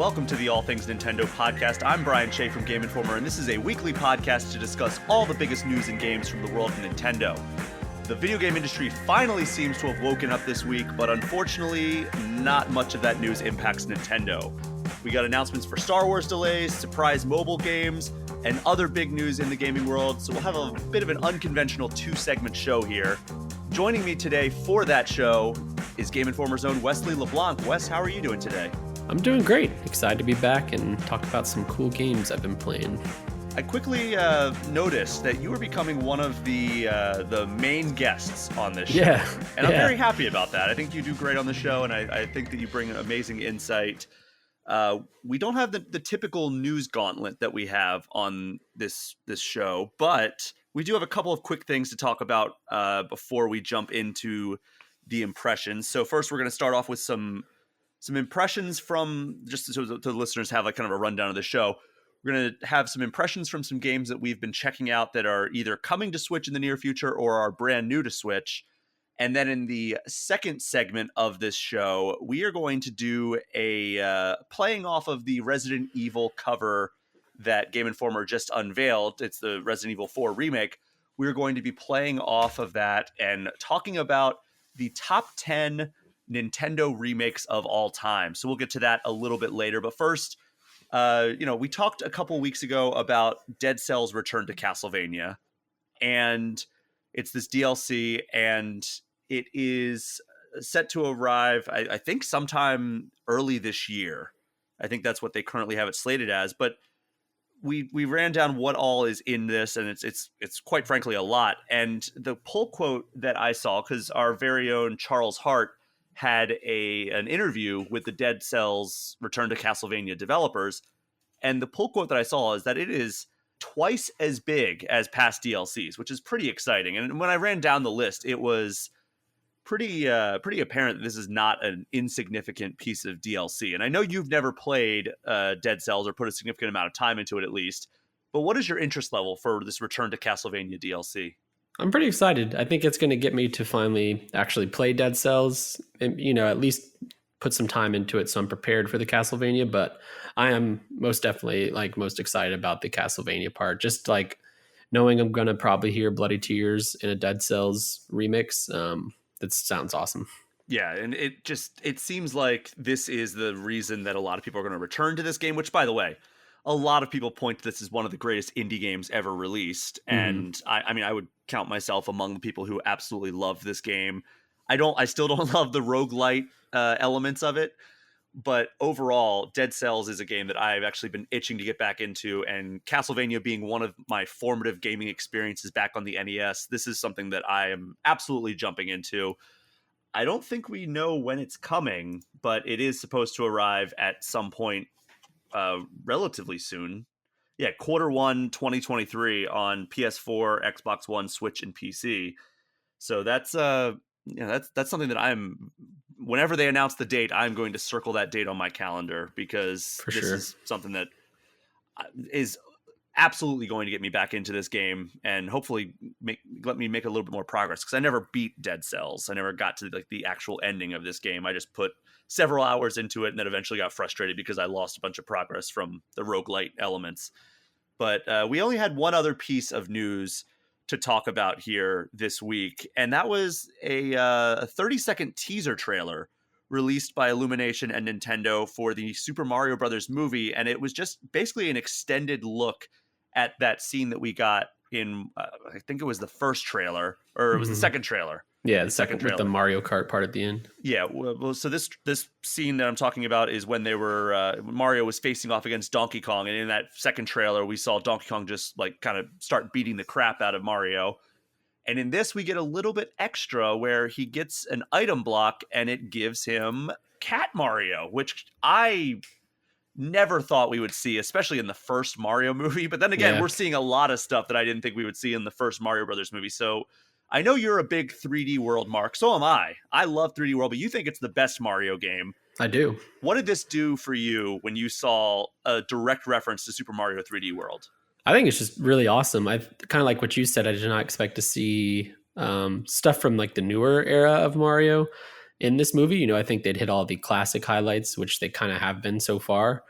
Welcome to the All Things Nintendo podcast. I'm Brian Shea from Game Informer, and this is a weekly podcast to discuss all the biggest news and games from the world of Nintendo. The video game industry finally seems to have woken up this week, but unfortunately, not much of that news impacts Nintendo. We got announcements for Star Wars delays, surprise mobile games, and other big news in the gaming world, so we'll have a bit of an unconventional two-segment show here. Joining me today for that show is Game Informer's own Wesley LeBlanc. Wes, how are you doing today? I'm doing great. Excited to be back and talk about some cool games I've been playing. I quickly noticed that you were becoming one of the main guests on this show. And I'm very happy about that. I think you do great on the show, and I think that you bring an amazing insight. We don't have the typical news gauntlet that we have on this show, but we do have a couple of quick things to talk about before we jump into the impressions. So first, we're going to start off with some impressions from, just so the listeners have like kind of a rundown of the show. We're going to have some impressions from some games that we've been checking out that are either coming to Switch in the near future or are brand new to Switch. And then in the second segment of this show, we are going to do a playing off of the Resident Evil cover that Game Informer just unveiled. It's the Resident Evil 4 remake. We're going to be playing off of that and talking about the top 10 Nintendo remakes of all time. So we'll get to that a little bit later. But first, we talked a couple weeks ago about Dead Cell's return to Castlevania. And it's this DLC, and it is set to arrive, I think, sometime early this year. I think that's what they currently have it slated as. But we ran down what all is in this, and it's quite frankly a lot. And the pull quote that I saw, because our very own Charles Hart had an interview with the Dead Cell's Return to Castlevania developers, and the pull quote that I saw is that it is twice as big as past DLCs, which is pretty exciting. And when I ran down the list, it was pretty apparent that this is not an insignificant piece of DLC. And I know you've never played Dead Cells or put a significant amount of time into it at least, but what is your interest level for this Return to Castlevania DLC? I'm pretty excited. I think it's going to get me to finally actually play Dead Cells and, at least put some time into it so I'm prepared for the Castlevania. But I am most definitely most excited about the Castlevania part. Just like knowing I'm going to probably hear Bloody Tears in a Dead Cells remix. That sounds awesome. Yeah, and it seems like this is the reason that a lot of people are going to return to this game, which, by the way, a lot of people point to this as one of the greatest indie games ever released. And I would count myself among the people who absolutely love this game. I still don't love the roguelite elements of it, but overall, Dead Cells is a game that I've actually been itching to get back into, and Castlevania being one of my formative gaming experiences back on the NES, this is something that I am absolutely jumping into. I don't think we know when it's coming, but it is supposed to arrive at some point relatively soon. Yeah, Q1 2023 on PS4, Xbox One, Switch, and PC. So that's something that I'm, whenever they announce the date, I'm going to circle that date on my calendar, because is something that is absolutely going to get me back into this game and hopefully let me make a little bit more progress, because I never beat Dead Cells. I never got to the actual ending of this game. I just put several hours into it and then eventually got frustrated because I lost a bunch of progress from the roguelite elements. But we only had one other piece of news to talk about here this week, and that was a 30-second teaser trailer released by Illumination and Nintendo for the Super Mario Brothers movie, and it was just basically an extended look at that scene that we got in I think it was the first trailer, or it was the second trailer. Yeah, the second trailer with the Mario Kart part at the end. Yeah, well, so this scene that I'm talking about is when they were Mario was facing off against Donkey Kong, and in that second trailer we saw Donkey Kong just kind of start beating the crap out of Mario. And in this we get a little bit extra where he gets an item block and it gives him Cat Mario, which I never thought we would see, especially in the first Mario movie. But then again, we're seeing a lot of stuff that I didn't think we would see in the first Mario Brothers movie. So I know you're a big 3D World, Mark. So am I. I love 3D World, but you think it's the best Mario game. I do. What did this do for you when you saw a direct reference to Super Mario 3D World? I think it's just really awesome. I kind of like what you said. I did not expect to see stuff from the newer era of Mario. in this movie. You know, I think they'd hit all the classic highlights, which they kind of have been so far.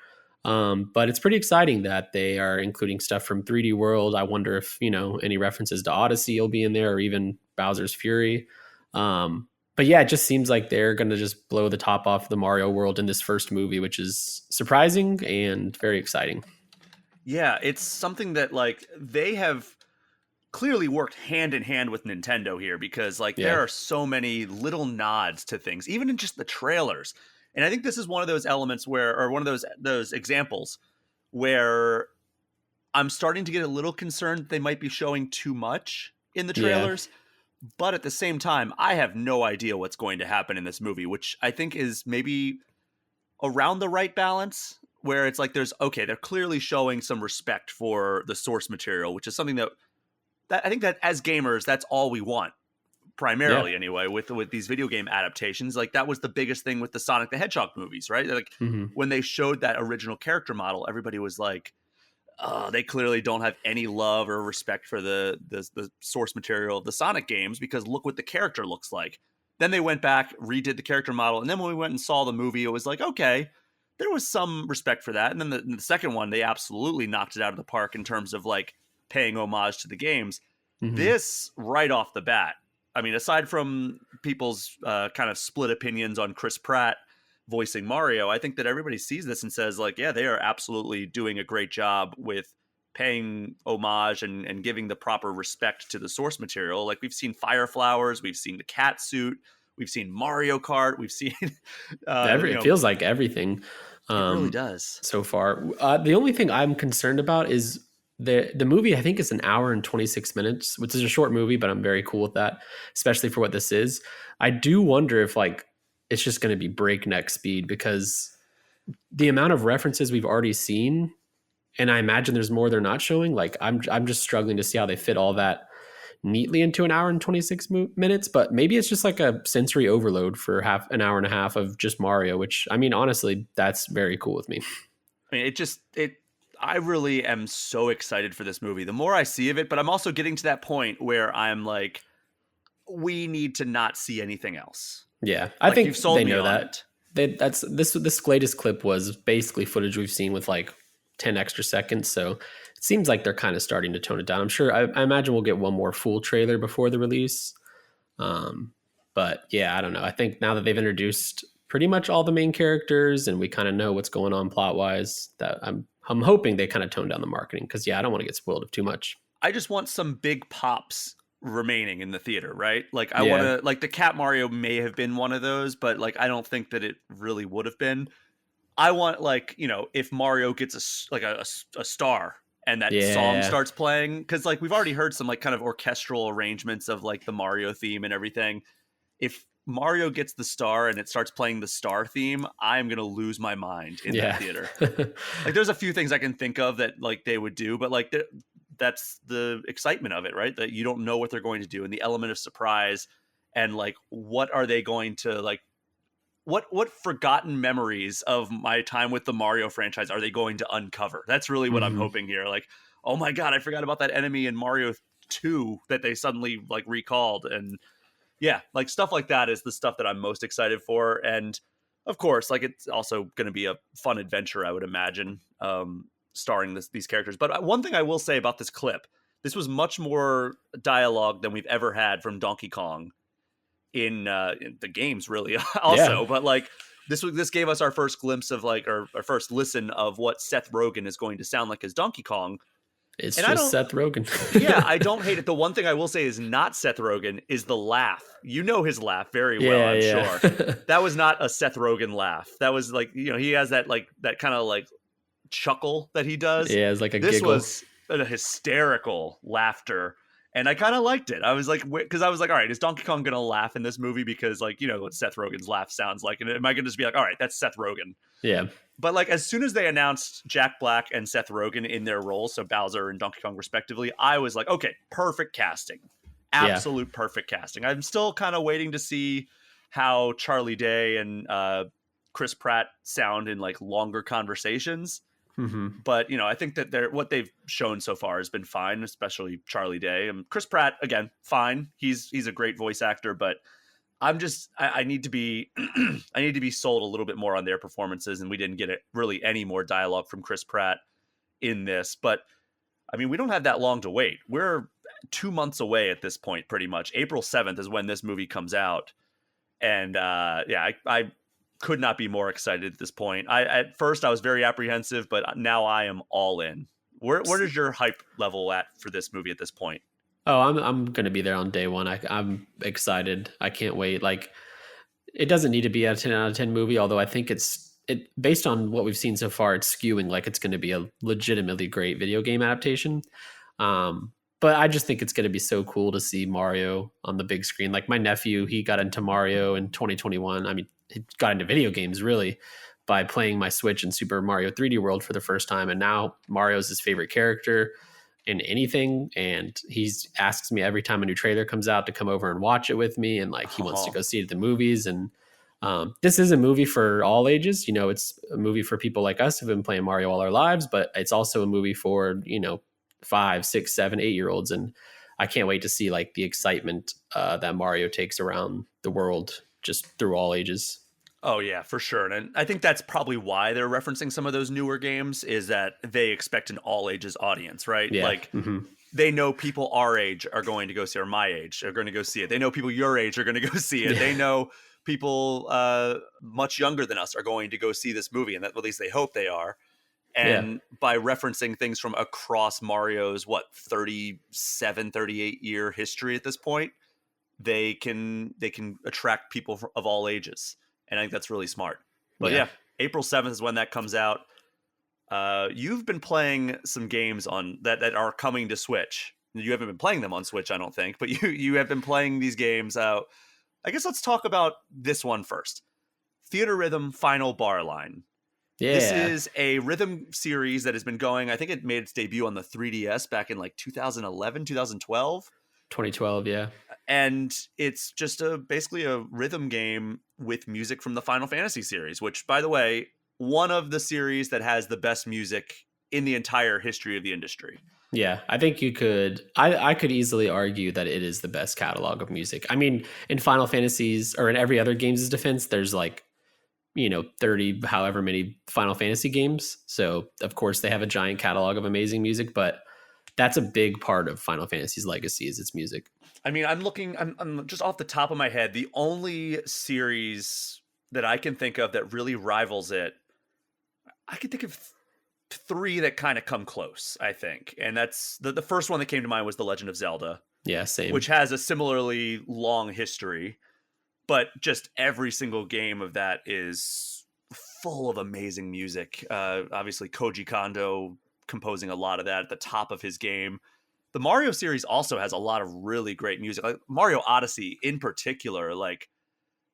But it's pretty exciting that they are including stuff from 3D World. I wonder if, you know, any references to Odyssey will be in there, or even Bowser's Fury. But yeah, it just seems like they're going to just blow the top off the Mario world in this first movie, which is surprising and very exciting. Yeah, it's something that like they have clearly worked hand in hand with Nintendo here, because like there are so many little nods to things, even in just the trailers. And I think this is one of those elements where, or one of those examples where I'm starting to get a little concerned they might be showing too much in the trailers. But at the same time, I have no idea what's going to happen in this movie, which I think is maybe around the right balance, where it's like they're clearly showing some respect for the source material, which is something that I think that as gamers, that's all we want, primarily anyway, with these video game adaptations. Like that was the biggest thing with the Sonic the Hedgehog movies, right? Like when they showed that original character model, everybody was like, they clearly don't have any love or respect for the source material of the Sonic games, because look what the character looks like. Then they went back, redid the character model, and then when we went and saw the movie, it was like, okay, there was some respect for that. And then the second one, they absolutely knocked it out of the park in terms of like paying homage to the games. This, right off the bat, I mean, aside from people's kind of split opinions on Chris Pratt voicing Mario, I think that everybody sees this and says like, yeah, they are absolutely doing a great job with paying homage and giving the proper respect to the source material. Like we've seen Fire Flowers, we've seen the cat suit, we've seen Mario Kart, we've seen it feels like everything. It really does so far. The only thing I'm concerned about is the movie. I think is an hour and 26 minutes, which is a short movie, but I'm very cool with that, especially for what this is. I do wonder if like it's just going to be breakneck speed, because the amount of references we've already seen, and I imagine there's more they're not showing. Like I'm just struggling to see how they fit all that neatly into an hour and 26 minutes, but maybe it's just like a sensory overload for an hour and a half of just Mario, which I mean, honestly, that's very cool with me. I mean, I really am so excited for this movie. The more I see of it, but I'm also getting to that point where I'm like, we need to not see anything else. Yeah. I think they know that. This latest clip was basically footage we've seen with like 10 extra seconds. So it seems like they're kind of starting to tone it down. I'm sure, I imagine we'll get one more full trailer before the release. But yeah, I don't know. I think now that they've introduced pretty much all the main characters and we kind of know what's going on plot wise, that I'm hoping they kind of tone down the marketing, because I don't want to get spoiled of too much. I just want some big pops remaining in the theater, right? Like I want to, like the Cat Mario may have been one of those, but like I don't think that it really would have been. I want, like, you know, if Mario gets a star and that song starts playing, because like we've already heard some like kind of orchestral arrangements of like the Mario theme and everything. If Mario gets the star and it starts playing the star theme, I'm gonna lose my mind in that theater. Like there's a few things I can think of that like they would do, but like that's the excitement of it, right? That you don't know what they're going to do, and the element of surprise, and like what are they going to like, what forgotten memories of my time with the Mario franchise are they going to uncover? That's really what I'm hoping here. Like, oh my god, I forgot about that enemy in Mario 2 that they suddenly like recalled. And yeah, like stuff like that is the stuff that I'm most excited for. And of course, like it's also going to be a fun adventure, I would imagine, starring these characters. But one thing I will say about this clip, this was much more dialogue than we've ever had from Donkey Kong in the games, really. Also, but like this gave us our first glimpse of like our first listen of what Seth Rogen is going to sound like as Donkey Kong. It's just Seth Rogen. Yeah, I don't hate it. The one thing I will say is not Seth Rogen is the laugh. You know his laugh very well, I'm sure. That was not a Seth Rogen laugh. That was like, you know, he has that like that kind of like chuckle that he does. Yeah, it's like this giggle. Was a hysterical laughter, and I kind of liked it. I was like, because I was like, all right, is Donkey Kong gonna laugh in this movie? Because like, you know what Seth Rogen's laugh sounds like, and am I gonna just be like, all right, that's Seth Rogen? Yeah. But like as soon as they announced Jack Black and Seth Rogen in their roles, so Bowser and Donkey Kong respectively, I was like, okay, perfect casting. Absolute perfect casting. I'm still kind of waiting to see how Charlie Day and Chris Pratt sound in like longer conversations. But you know, I think that what they've shown so far has been fine, especially Charlie Day. And Chris Pratt, again, fine. He's a great voice actor, but I need to be I need to be sold a little bit more on their performances, and we didn't get really any more dialogue from Chris Pratt in this. But I mean, we don't have that long to wait. We're 2 months away at this point, pretty much. April 7th is when this movie comes out, and I could not be more excited at this point. At first I was very apprehensive, but now I am all in. Where is your hype level at for this movie at this point? Oh, I'm gonna be there on day one. I'm excited. I can't wait. Like, it doesn't need to be a 10 out of 10 movie, although I think it based on what we've seen so far, it's skewing like it's going to be a legitimately great video game adaptation. But I just think it's going to be so cool to see Mario on the big screen. Like, my nephew, he got into Mario in 2021. I mean, he got into video games really by playing my Switch in Super Mario 3D World for the first time, and now Mario's his favorite character in anything, and he's asks me every time a new trailer comes out to come over and watch it with me, and like he wants to go see it at the movies. And this is a movie for all ages. You know, it's a movie for people like us who've been playing Mario all our lives, but it's also a movie for, you know, 5, 6, 7, 8-year-olds. And I can't wait to see like the excitement that Mario takes around the world just through all ages. Oh yeah, for sure. And I think that's probably why they're referencing some of those newer games, is that they expect an all ages audience, right? Yeah. Like they know people our age are going to go see it, or my age are going to go see it. They know people your age are going to go see it. Yeah. They know people much younger than us are going to go see this movie, and that, at least they hope they are. And by referencing things from across Mario's 37, 38 year history at this point, they can attract people of all ages. And I think that's really smart. But yeah, April 7th is when that comes out. You've been playing some games on that are coming to Switch. You haven't been playing them on Switch, I don't think, but you have been playing these games. I guess let's talk about this one first. Theatrhythm Final Bar Line. Yeah. This is a rhythm series that has been going. I think it made its debut on the 3DS back in like 2011, 2012. 2012, yeah. And it's just basically a rhythm game with music from the Final Fantasy series, which, by the way, one of the series that has the best music in the entire history of the industry. Yeah, I think you could. I could easily argue that it is the best catalog of music. I mean, in Final Fantasies or in every other game's defense, there's like, 30 however many Final Fantasy games. So of course they have a giant catalog of amazing music, but that's a big part of Final Fantasy's legacy is its music. I mean, I'm just off the top of my head, the only series that I can think of that really rivals it, I can think of 3 that kind of come close, I think. And that's the first one that came to mind was The Legend of Zelda. Yeah, same. Which has a similarly long history, but just every single game of that is full of amazing music. Obviously, Koji Kondo composing a lot of that at the top of his game. The Mario series also has a lot of really great music. Like Mario Odyssey in particular, like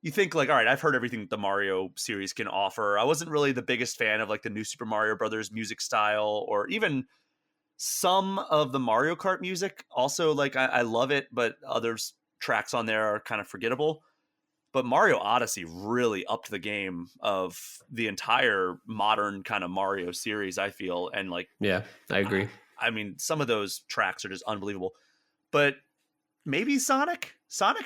you think like, all right, I've heard everything that the Mario series can offer. I wasn't really the biggest fan of like the new Super Mario Brothers music style, or even some of the Mario Kart music. Also, like I love it, but others tracks on there are kind of forgettable. But Mario Odyssey really upped the game of the entire modern kind of Mario series, I feel. And like, yeah, I agree. I mean, some of those tracks are just unbelievable. But maybe Sonic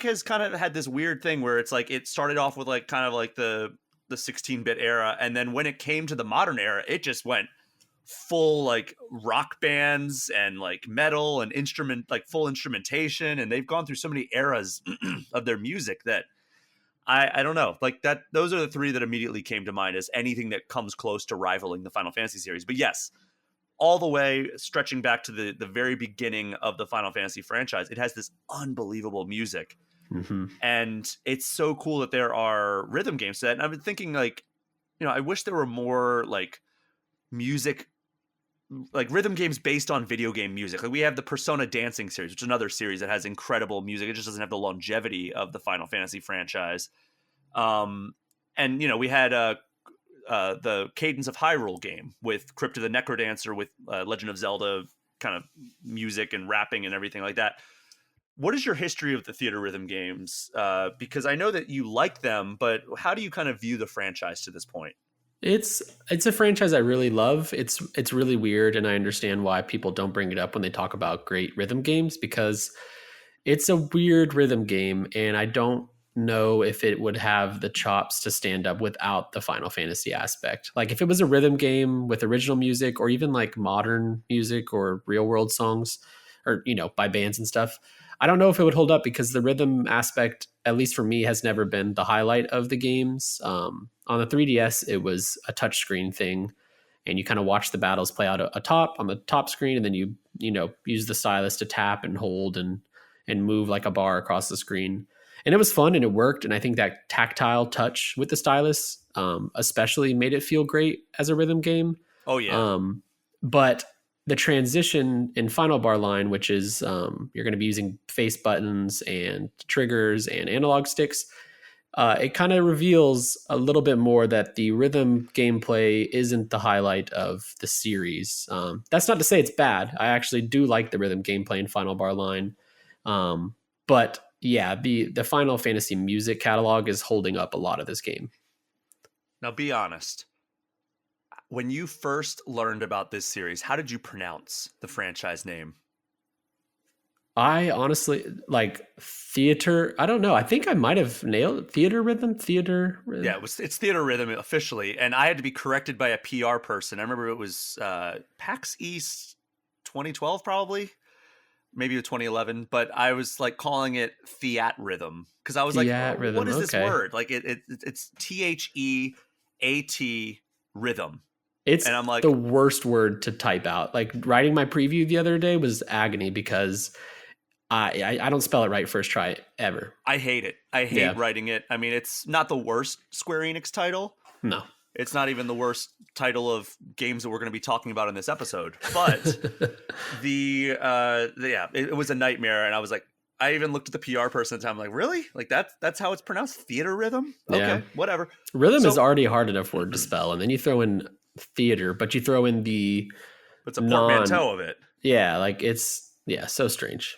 has kind of had this weird thing where it's like it started off with like kind of like the 16-bit era, and then when it came to the modern era, it just went full like rock bands and like metal and full instrumentation, and they've gone through so many eras of their music that I don't know, like that. Those are the 3 that immediately came to mind as anything that comes close to rivaling the Final Fantasy series. But yes, all the way stretching back to the very beginning of the Final Fantasy franchise, it has this unbelievable music. Mm-hmm. And it's so cool that there are rhythm games to that. And I've been thinking like, I wish there were more like music, like rhythm games based on video game music. Like we have the Persona Dancing series, which is another series that has incredible music. It just doesn't have the longevity of the Final Fantasy franchise. And we had the Cadence of Hyrule game with Crypt of the Necrodancer, with Legend of Zelda kind of music and rapping and everything like that. What is your history of the Theatrhythm games? Because I know that you like them, but how do you kind of view the franchise to this point? It's a franchise I really love. It's really weird, and I understand why people don't bring it up when they talk about great rhythm games, because it's a weird rhythm game, and I don't know if it would have the chops to stand up without the Final Fantasy aspect. Like if it was a rhythm game with original music or even like modern music or real world songs or, by bands and stuff, I don't know if it would hold up because the rhythm aspect, at least for me, has never been the highlight of the games. On the 3DS, it was a touchscreen thing, and you kind of watch the battles play out atop on the top screen, and then you use the stylus to tap and hold and move like a bar across the screen. And it was fun and it worked. And I think that tactile touch with the stylus, especially made it feel great as a rhythm game. Oh yeah. But the transition in Final Bar Line, which is you're going to be using face buttons and triggers and analog sticks, it kind of reveals a little bit more that the rhythm gameplay isn't the highlight of the series. That's not to say it's bad. I actually do like the rhythm gameplay in Final Bar Line. But yeah, the Final Fantasy music catalog is holding up a lot of this game. Now, be honest. When you first learned about this series, how did you pronounce the franchise name? I honestly like theater. I don't know. I think I might have nailed Theatrhythm. Yeah, it's Theatrhythm officially, and I had to be corrected by a PR person. I remember it was PAX East 2012, probably, maybe 2011. But I was like calling it Theatrhythm because I was like, oh, "What is this word?" Like it's THEAT rhythm. It's and I'm like, the worst word to type out. Like writing my preview the other day was agony because I don't spell it right first try ever. I hate it. I hate writing it. I mean, it's not the worst Square Enix title. No. It's not even the worst title of games that we're going to be talking about in this episode. But it was a nightmare. And I was like, I even looked at the PR person at the time. I'm like, really? Like that's how it's pronounced? Theatrhythm? Okay, whatever. Rhythm is already a hard enough word to spell. And then you throw in theater, but you throw in it's a portmanteau of it. Yeah, like it's so strange.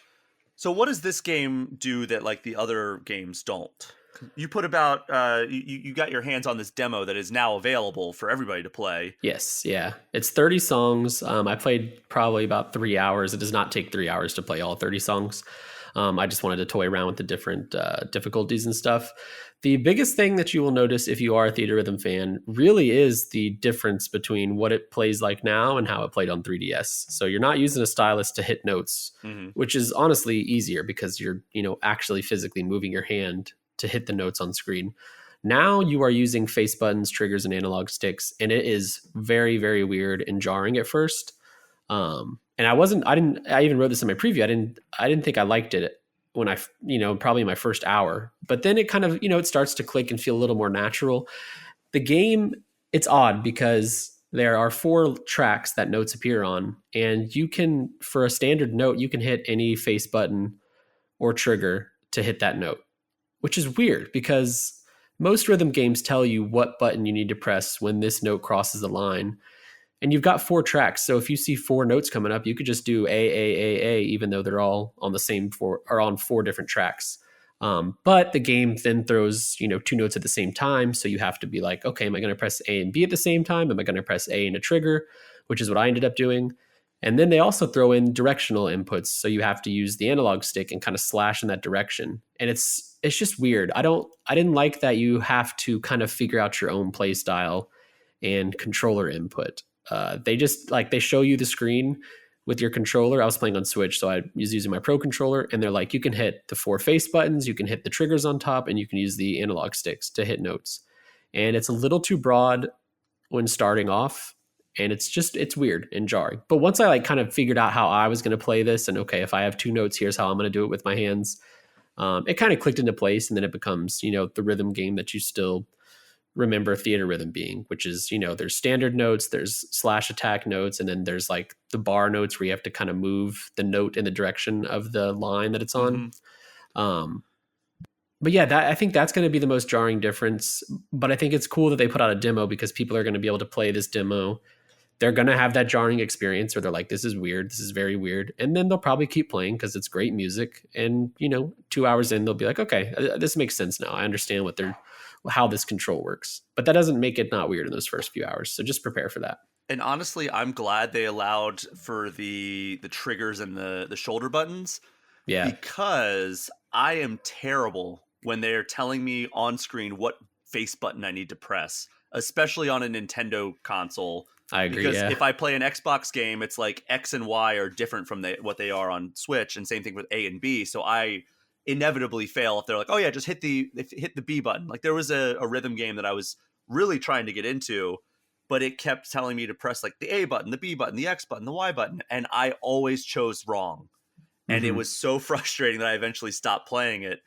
So what does this game do that like the other games don't? You put about you got your hands on this demo that is now available for everybody to play. Yes, yeah. It's 30 songs. I played probably about 3 hours. It does not take 3 hours to play all 30 songs. I just wanted to toy around with the different difficulties and stuff. The biggest thing that you will notice if you are a Theatrhythm fan really is the difference between what it plays like now and how it played on 3DS. So you're not using a stylus to hit notes, which is honestly easier because you're, actually physically moving your hand to hit the notes on screen. Now you are using face buttons, triggers, and analog sticks, and it is very, very weird and jarring at first. And I even wrote this in my preview. I didn't think I liked it when I, probably my first hour, but then it kind of, it starts to click and feel a little more natural. The game, it's odd because there are 4 tracks that notes appear on, and you can, for a standard note, you can hit any face button or trigger to hit that note, which is weird because most rhythm games tell you what button you need to press when this note crosses the line. And you've got 4 tracks. So if you see 4 notes coming up, you could just do A, even though they're all on the same 4 or on 4 different tracks. But the game then throws, 2 notes at the same time. So you have to be like, okay, am I going to press A and B at the same time? Am I going to press A and a trigger, which is what I ended up doing. And then they also throw in directional inputs. So you have to use the analog stick and kind of slash in that direction. And it's just weird. I didn't like that you have to kind of figure out your own play style and controller input. They show you the screen with your controller. I was playing on Switch, so I was using my Pro controller, and they're like, you can hit the 4 face buttons, you can hit the triggers on top, and you can use the analog sticks to hit notes. And it's a little too broad when starting off, and it's weird and jarring. But once I kind of figured out how I was going to play this, and okay, if I have 2 notes, here's how I'm going to do it with my hands, it kind of clicked into place, and then it becomes, the rhythm game that you still remember Theatrhythm being, which is, there's standard notes, there's slash attack notes, and then there's like the bar notes where you have to kind of move the note in the direction of the line that it's on. But yeah, I think that's going to be the most jarring difference. But I think it's cool that they put out a demo because people are going to be able to play this demo. They're going to have that jarring experience where they're like, this is weird. This is very weird. And then they'll probably keep playing because it's great music. And, 2 hours in, they'll be like, okay, this makes sense now. I understand how this control works. But that doesn't make it not weird in those first few hours. So just prepare for that. And honestly, I'm glad they allowed for the triggers and the shoulder buttons. Yeah. Because I am terrible when they're telling me on screen what face button I need to press, especially on a Nintendo console. I agree. Because yeah. if I play an Xbox game, it's like X and Y are different from what they are on Switch, and same thing with A and B. So I inevitably fail if they're like, oh yeah, just hit the B button. Like there was a rhythm game that I was really trying to get into, but it kept telling me to press like the A button, the B button, the X button, the Y button, and I always chose wrong. And it was so frustrating that I eventually stopped playing it.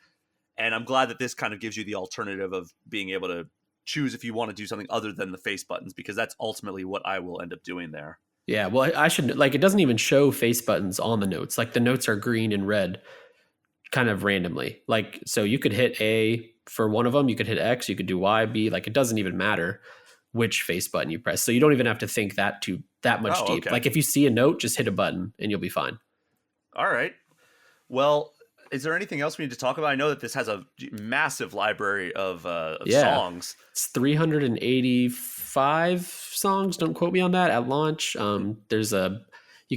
And I'm glad that this kind of gives you the alternative of being able to choose if you want to do something other than the face buttons, because that's ultimately what I will end up doing there. Yeah, well, I should, like, it doesn't even show face buttons on the notes. Like the notes are green and red kind of randomly. Like, so you could hit A for one of them, you could hit X, you could do Y, B, like it doesn't even matter which face button you press. So you don't even have to think that much deep. Okay. Like if you see a note, just hit a button and you'll be fine. All right. Well, is there anything else we need to talk about? I know that this has a massive library of songs. It's 385 songs. Don't quote me on that at launch. You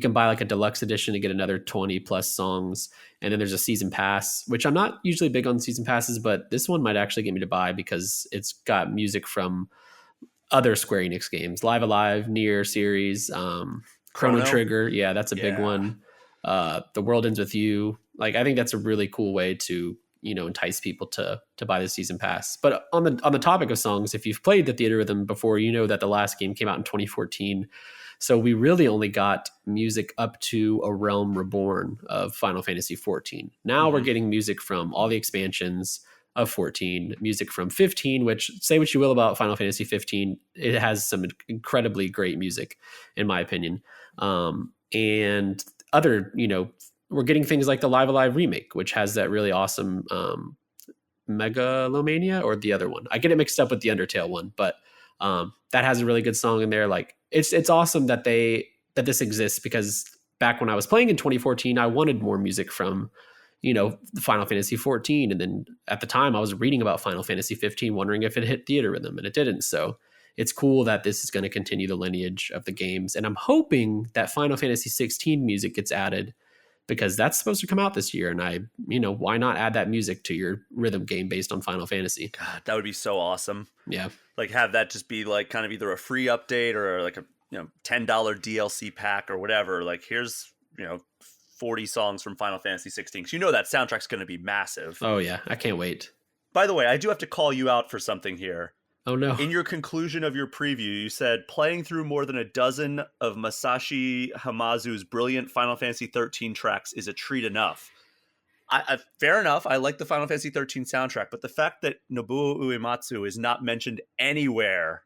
can buy like a deluxe edition to get another 20 plus songs. And then there's a season pass, which I'm not usually big on season passes, but this one might actually get me to buy because it's got music from other Square Enix games, Live Alive, Nier series, Chrono Trigger. Yeah, that's a big one. The World Ends With You. Like, I think that's a really cool way to, entice people to buy the season pass. But on the topic of songs, if you've played the Theatrhythm before, you know that the last game came out in 2014. So we really only got music up to A Realm Reborn of Final Fantasy 14. Now we're getting music from all the expansions of 14, music from 15, which, say what you will about Final Fantasy 15, it has some incredibly great music, in my opinion. And other, we're getting things like the Live Alive remake, which has that really awesome Megalomania, or the other one. I get it mixed up with the Undertale one, but that has a really good song in there. Like it's awesome that this exists, because back when I was playing in 2014, I wanted more music from, Final Fantasy 14. And then at the time I was reading about Final Fantasy 15, wondering if it hit Theatrhythm, and it didn't. So it's cool that this is going to continue the lineage of the games. And I'm hoping that Final Fantasy 16 music gets added, because that's supposed to come out this year. And why not add that music to your rhythm game based on Final Fantasy? God, that would be so awesome. Yeah. Like have that just be like kind of either a free update or like a $10 DLC pack or whatever. Like here's 40 songs from Final Fantasy 16, because that soundtrack's going to be massive. Oh yeah, I can't wait. By the way, I do have to call you out for something here. Oh no. In your conclusion of your preview, you said playing through more than a dozen of Masashi Hamazu's brilliant Final Fantasy 13 tracks is a treat enough. Fair enough. I like the Final Fantasy 13 soundtrack, but the fact that Nobuo Uematsu is not mentioned anywhere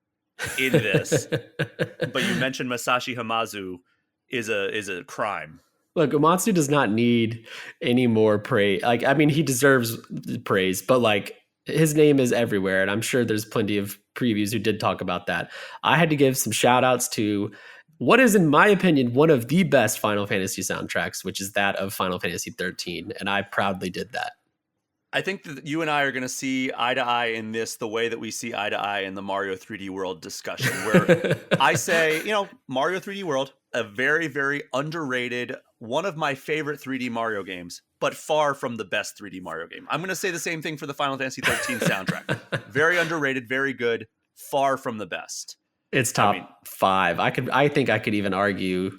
in this, but you mentioned Masashi Hamazu is a crime. Look, Uematsu does not need any more praise. Like, I mean, he deserves praise, but like his name is everywhere. And I'm sure there's plenty of previews who did talk about that. I had to give some shout outs to what is, in my opinion, one of the best Final Fantasy soundtracks, which is that of Final Fantasy 13. And I proudly did that. I think that you and I are going to see eye to eye in this the way that we see eye to eye in the Mario 3D World discussion, where I say, Mario 3D World, a very, very underrated, one of my favorite 3D Mario games, but far from the best 3D Mario game. I'm going to say the same thing for the Final Fantasy 13 soundtrack. Very underrated, very good, far from the best. It's top 5. I think I could even argue,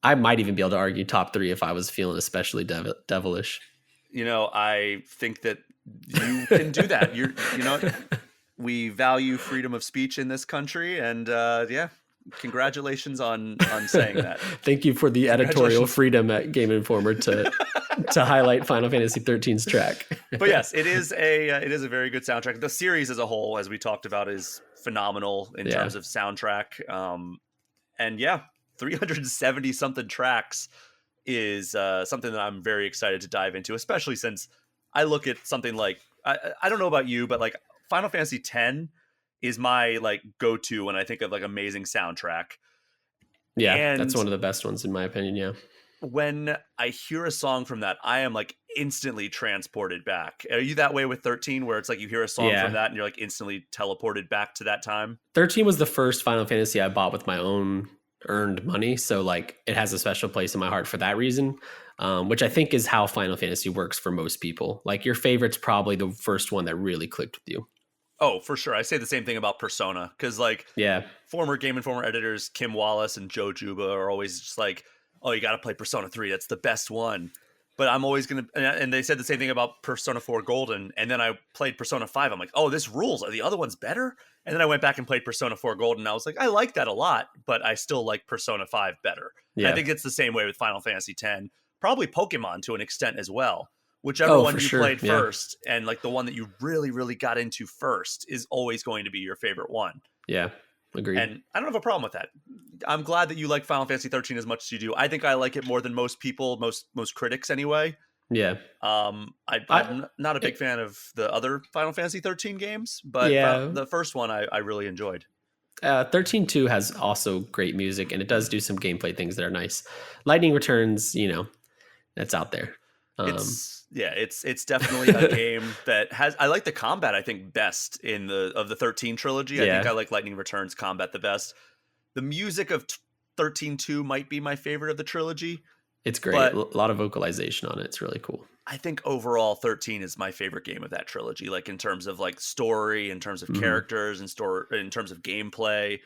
I might even be able to argue top 3 if I was feeling especially devilish. I think that you can do that. We value freedom of speech in this country, and congratulations on saying that. Thank you for the editorial freedom at Game Informer to highlight Final Fantasy 13's track. But yes, it is a very good soundtrack. The series as a whole, as we talked about, is phenomenal in terms of soundtrack. 370 something tracks is something that I'm very excited to dive into, especially since I look at something like, I don't know about you, but like Final Fantasy X is my like go-to when I think of like amazing soundtrack. Yeah, and that's one of the best ones in my opinion. Yeah. When I hear a song from that, I am like instantly transported back. Are you that way with 13, where it's like you hear a song from that and you're like instantly teleported back to that time? 13 was the first Final Fantasy I bought with my own earned money, so like it has a special place in my heart for that reason. which I think is how Final Fantasy works for most people. Like your favorite's probably the first one that really clicked with you. Oh, for sure. I say the same thing about Persona because, like, Yeah. former Game Informer editors Kim Wallace and Joe Juba are always just like, "Oh, you got to play Persona 3. That's the best one." But I'm always gonna, and they said the same thing about Persona 4 Golden. And then I played Persona 5. I'm like, "Oh, this rules. Are the other ones better?" And then I went back and played Persona 4 Golden. And I was like, "I like that a lot, but I still like Persona 5 better." And I Yeah. think it's the same way with Final Fantasy 10, probably Pokemon to an extent as well. Whichever Oh, one for you sure. played Yeah. first, and like the one that you really, really got into first, is always going to be your favorite one. Yeah. Agreed. And I don't have a problem with that. I'm glad that you like Final Fantasy 13 as much as you do. I think I like it more than most people, most critics anyway. Yeah. I'm not a big fan of the other Final Fantasy 13 games, but Yeah. the first one I really enjoyed. 13.2 has also great music, and it does do some gameplay things that are nice. Lightning Returns, that's out there. It's definitely a game that has. I like the combat. I think best of the 13 trilogy. Yeah. I think I like Lightning Returns combat the best. The music of 13.2 might be my favorite of the trilogy. It's great. A lot of vocalization on it. It's really cool. I think overall 13 is my favorite game of that trilogy. Like in terms of like story, in terms of characters, and in terms of gameplay.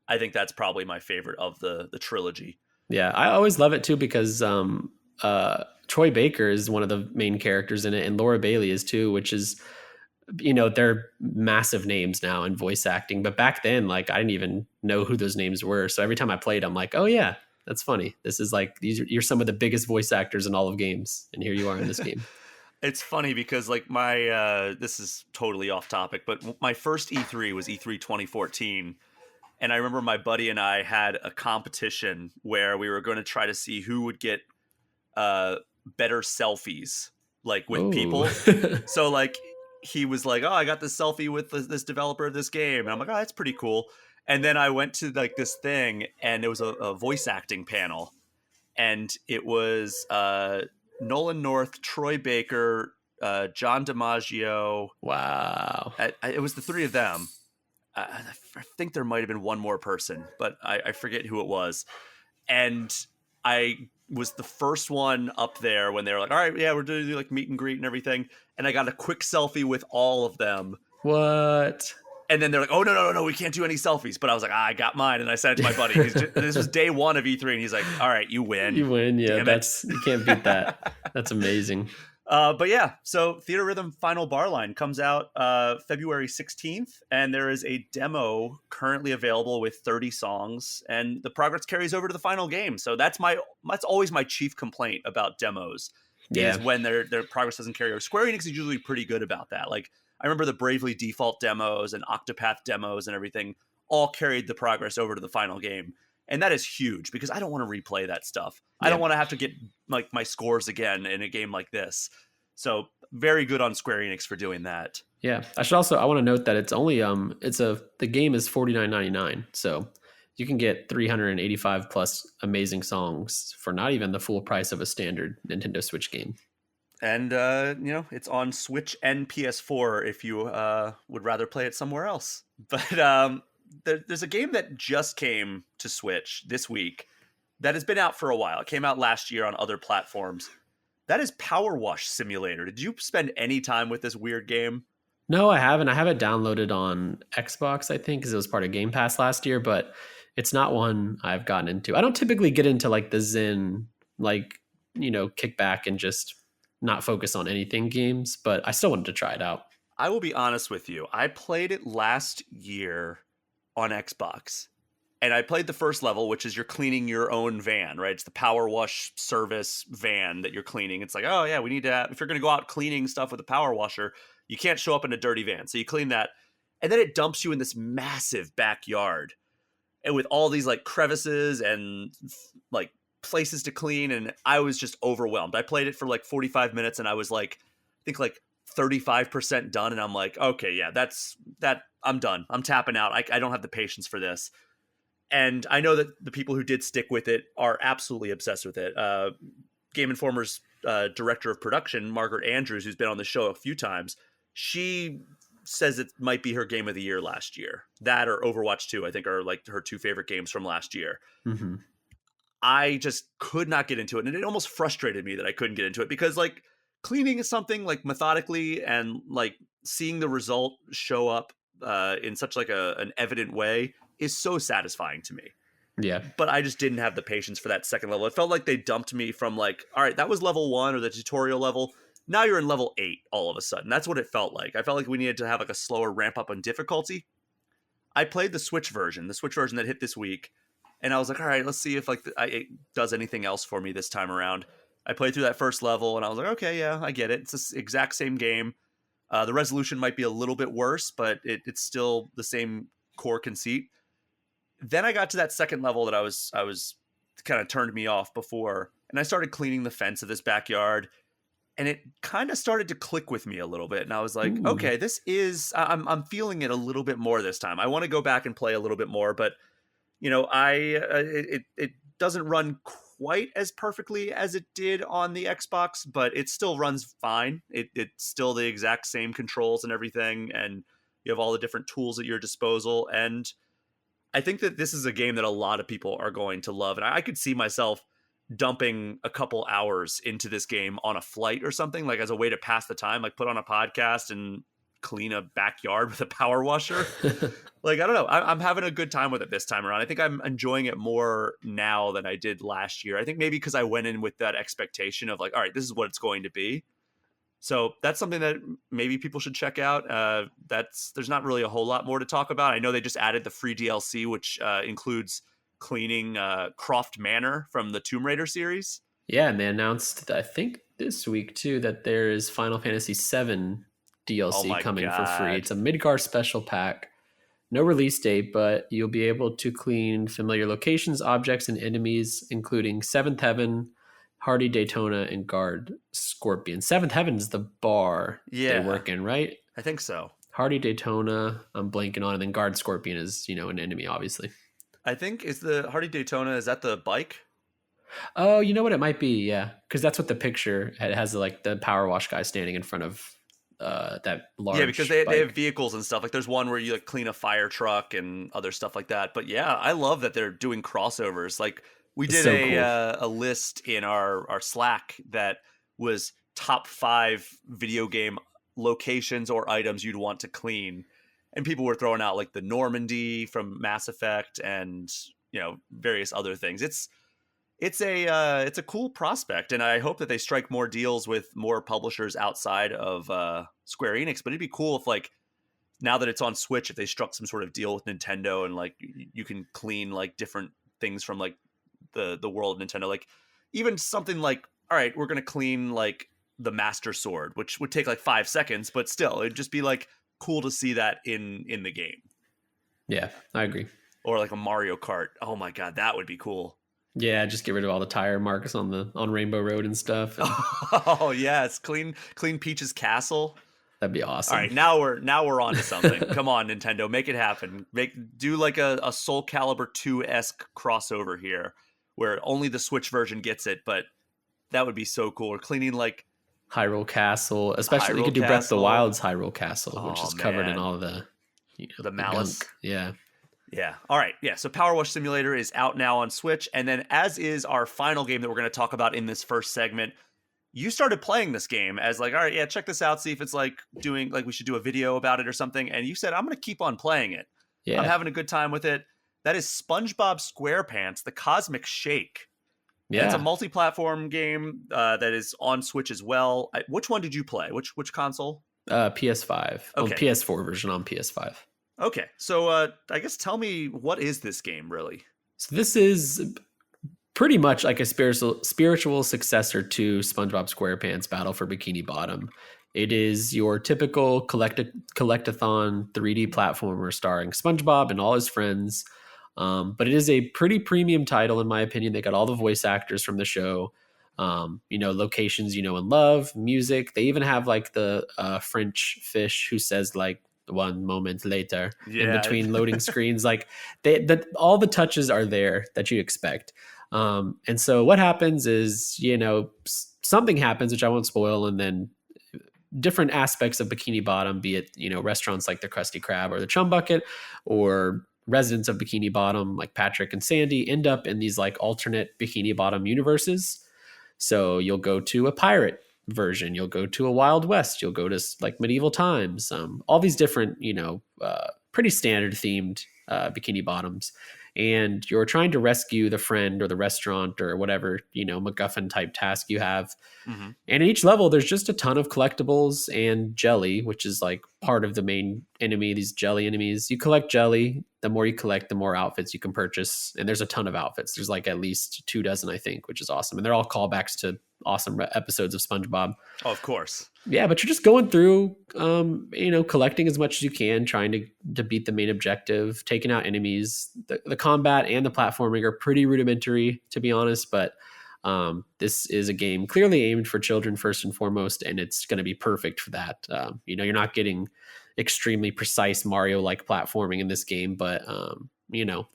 I think that's probably my favorite of the trilogy. Yeah, I always love it too because Troy Baker is one of the main characters in it, and Laura Bailey is too, which is, they're massive names now in voice acting. But back then, like, I didn't even know who those names were. So every time I played, I'm like, oh yeah, that's funny. This is like, you're some of the biggest voice actors in all of games, and here you are in this game. It's funny because like this is totally off topic, but my first E3 was E3 2014. And I remember my buddy and I had a competition where we were going to try to see who would get better selfies, like with people. So like he was like, "Oh, I got this selfie with this developer of this game," and I'm like, "Oh, that's pretty cool." And then I went to like this thing, and it was a voice acting panel, and it was Nolan North, Troy Baker, John DiMaggio. Wow! It was the three of them. I think there might have been one more person, but I forget who it was. And I was the first one up there when they were like, "All right, yeah, we're doing like meet and greet and everything." And I got a quick selfie with all of them. What? And then they're like, "Oh, no, we can't do any selfies." But I was like, I got mine. And I sent it to my buddy. This was day one of E3. And he's like, "All right, you win. You win. Yeah, Damn you can't beat that. That's amazing. But yeah, so Theatrhythm Final Bar Line comes out February 16th, and there is a demo currently available with 30 songs, and the progress carries over to the final game. So that's always my chief complaint about demos, is when their progress doesn't carry over. Square Enix is usually pretty good about that. Like I remember the Bravely Default demos and Octopath demos and everything all carried the progress over to the final game. And that is huge because I don't want to replay that stuff. Yeah. I don't want to have to get like my scores again in a game like this. So very good on Square Enix for doing that. Yeah. I want to note that it's only the game is $49.99. So you can get 385 plus amazing songs for not even the full price of a standard Nintendo Switch game. And it's on Switch and PS4 if you would rather play it somewhere else. But there's a game that just came to Switch this week that has been out for a while. It came out last year on other platforms. That is Powerwash Simulator. Did you spend any time with this weird game? No, I haven't. I have it downloaded on Xbox, I think, because it was part of Game Pass last year, but it's not one I've gotten into. I don't typically get into like the Zen, like, kick back and just not focus on anything games, but I still wanted to try it out. I will be honest with you. I played it last year on Xbox, and I played the first level, which is you're cleaning your own van, right? It's the Power Wash service van that you're cleaning. It's like, oh yeah, we need to if you're going to go out cleaning stuff with a power washer, you can't show up in a dirty van. So you clean that, and then it dumps you in this massive backyard, and with all these like crevices and like places to clean, and I was just overwhelmed. I played it for like 45 minutes, and I was like, I think like 35% done, and I'm like, okay, yeah, that's that. I'm done. I'm tapping out. I don't have the patience for this. And I know that the people who did stick with it are absolutely obsessed with it. Game Informer's director of production, Margaret Andrews, who's been on the show a few times, she says it might be her game of the year last year. That or Overwatch 2, I think, are like her two favorite games from last year. Mm-hmm. I just could not get into it. And it almost frustrated me that I couldn't get into it because like cleaning is something like methodically and like seeing the result show up in such like an evident way is so satisfying to me. Yeah. But I just didn't have the patience for that second level. It felt like they dumped me from like, all right, that was level 1 or the tutorial level. Now you're in level 8 all of a sudden. That's what it felt like. I felt like we needed to have like a slower ramp up on difficulty. I played the Switch version that hit this week. And I was like, all right, let's see if like it does anything else for me this time around. I played through that first level and I was like, okay, yeah, I get it. It's the exact same game. The resolution might be a little bit worse, but it's still the same core conceit. Then I got to that second level that I was kind of turned me off before, and I started cleaning the fence of this backyard, and it kind of started to click with me a little bit. And I was like, okay, I'm feeling it a little bit more this time. I want to go back and play a little bit more, but you know, it doesn't run quite as perfectly as it did on the Xbox, but it still runs fine. It's still the exact same controls and everything, and you have all the different tools at your disposal. And I think that this is a game that a lot of people are going to love. And I could see myself dumping a couple hours into this game on a flight or something, like as a way to pass the time, like put on a podcast and clean a backyard with a power washer. Like, I don't know. I'm having a good time with it this time around. I think I'm enjoying it more now than I did last year. I think maybe because I went in with that expectation of like, all right, this is what it's going to be. So that's something that maybe people should check out. There's not really a whole lot more to talk about. I know they just added the free DLC, which includes cleaning Croft Manor from the Tomb Raider series. Yeah, and they announced, I think this week too, that there is Final Fantasy VII DLC coming for free. It's a Midgar special pack. No release date, but you'll be able to clean familiar locations, objects, and enemies, including Seventh Heaven, Hardy Daytona, and Guard Scorpion. Seventh Heaven is the bar they work in, right? I think so. Hardy Daytona, I'm blanking on, and then Guard Scorpion is, an enemy, obviously. I think is the Hardy Daytona, is that the bike? Oh, you know what? It might be, yeah. Because that's what the picture, it has like the power wash guy standing in front of that large Yeah, because they have vehicles and stuff. Like there's one where you like clean a fire truck and other stuff like that. But yeah, I love that they're doing crossovers. Like we did a list in our Slack that was top 5 video game locations or items you'd want to clean. And people were throwing out like the Normandy from Mass Effect and, various other things. It's a cool prospect, and I hope that they strike more deals with more publishers outside of Square Enix. But it'd be cool if, like, now that it's on Switch, if they struck some sort of deal with Nintendo and like you can clean like different things from like the world of Nintendo. Like even something like, all right, we're gonna clean like the Master Sword, which would take like 5 seconds, but still, it'd just be like cool to see that in the game. Yeah, I agree. Or like a Mario Kart. Oh my god, that would be cool. Yeah, just get rid of all the tire marks on Rainbow Road and stuff. Oh yes, clean Peach's castle. That'd be awesome. All right, now we're on to something. Come on, Nintendo, make it happen. Do like a Soul Calibur 2-esque crossover here, where only the Switch version gets it. But that would be so cool. Or cleaning like Hyrule Castle, especially you could do Breath of the Wild's Hyrule Castle, which is covered in all the the malice. Gunk. Yeah. Yeah. All right. Yeah. So Powerwash Simulator is out now on Switch. And then as is our final game that we're going to talk about in this first segment, you started playing this game as like, all right, yeah, check this out. See if it's like doing like we should do a video about it or something. And you said, I'm going to keep on playing it. Yeah. I'm having a good time with it. That is SpongeBob SquarePants, The Cosmic Shake. Yeah. It's a multi-platform game that is on Switch as well. Which one did you play? Which console? PS5. Okay. PS4 version on PS5. Okay, so I guess tell me, what is this game really? So this is pretty much like a spiritual successor to SpongeBob SquarePants Battle for Bikini Bottom. It is your typical collectathon 3D platformer starring SpongeBob and all his friends. But it is a pretty premium title, in my opinion. They got all the voice actors from the show, locations and love, music. They even have like the French fish who says like, 1 moment later in between loading screens. Like all the touches are there that you expect. And so what happens is, something happens, which I won't spoil. And then different aspects of Bikini Bottom, be it, restaurants like the Krusty Krab or the Chum Bucket, or residents of Bikini Bottom, like Patrick and Sandy, end up in these like alternate Bikini Bottom universes. So you'll go to a pirate version, you'll go to a Wild West, you'll go to like medieval times, all these different, pretty standard themed Bikini Bottoms. And you're trying to rescue the friend or the restaurant or whatever, MacGuffin type task you have. Mm-hmm. And in each level, there's just a ton of collectibles and jelly, which is like part of the main enemy, these jelly enemies. You collect jelly. The more you collect, the more outfits you can purchase. And there's a ton of outfits. There's like at least 24, I think, which is awesome. And they're all callbacks to awesome episodes of SpongeBob. Oh, of course. Yeah, but you're just going through, collecting as much as you can, trying to beat the main objective, taking out enemies. The combat and the platforming are pretty rudimentary, to be honest, but this is a game clearly aimed for children first and foremost, and it's going to be perfect for that. You're not getting extremely precise Mario-like platforming in this game, but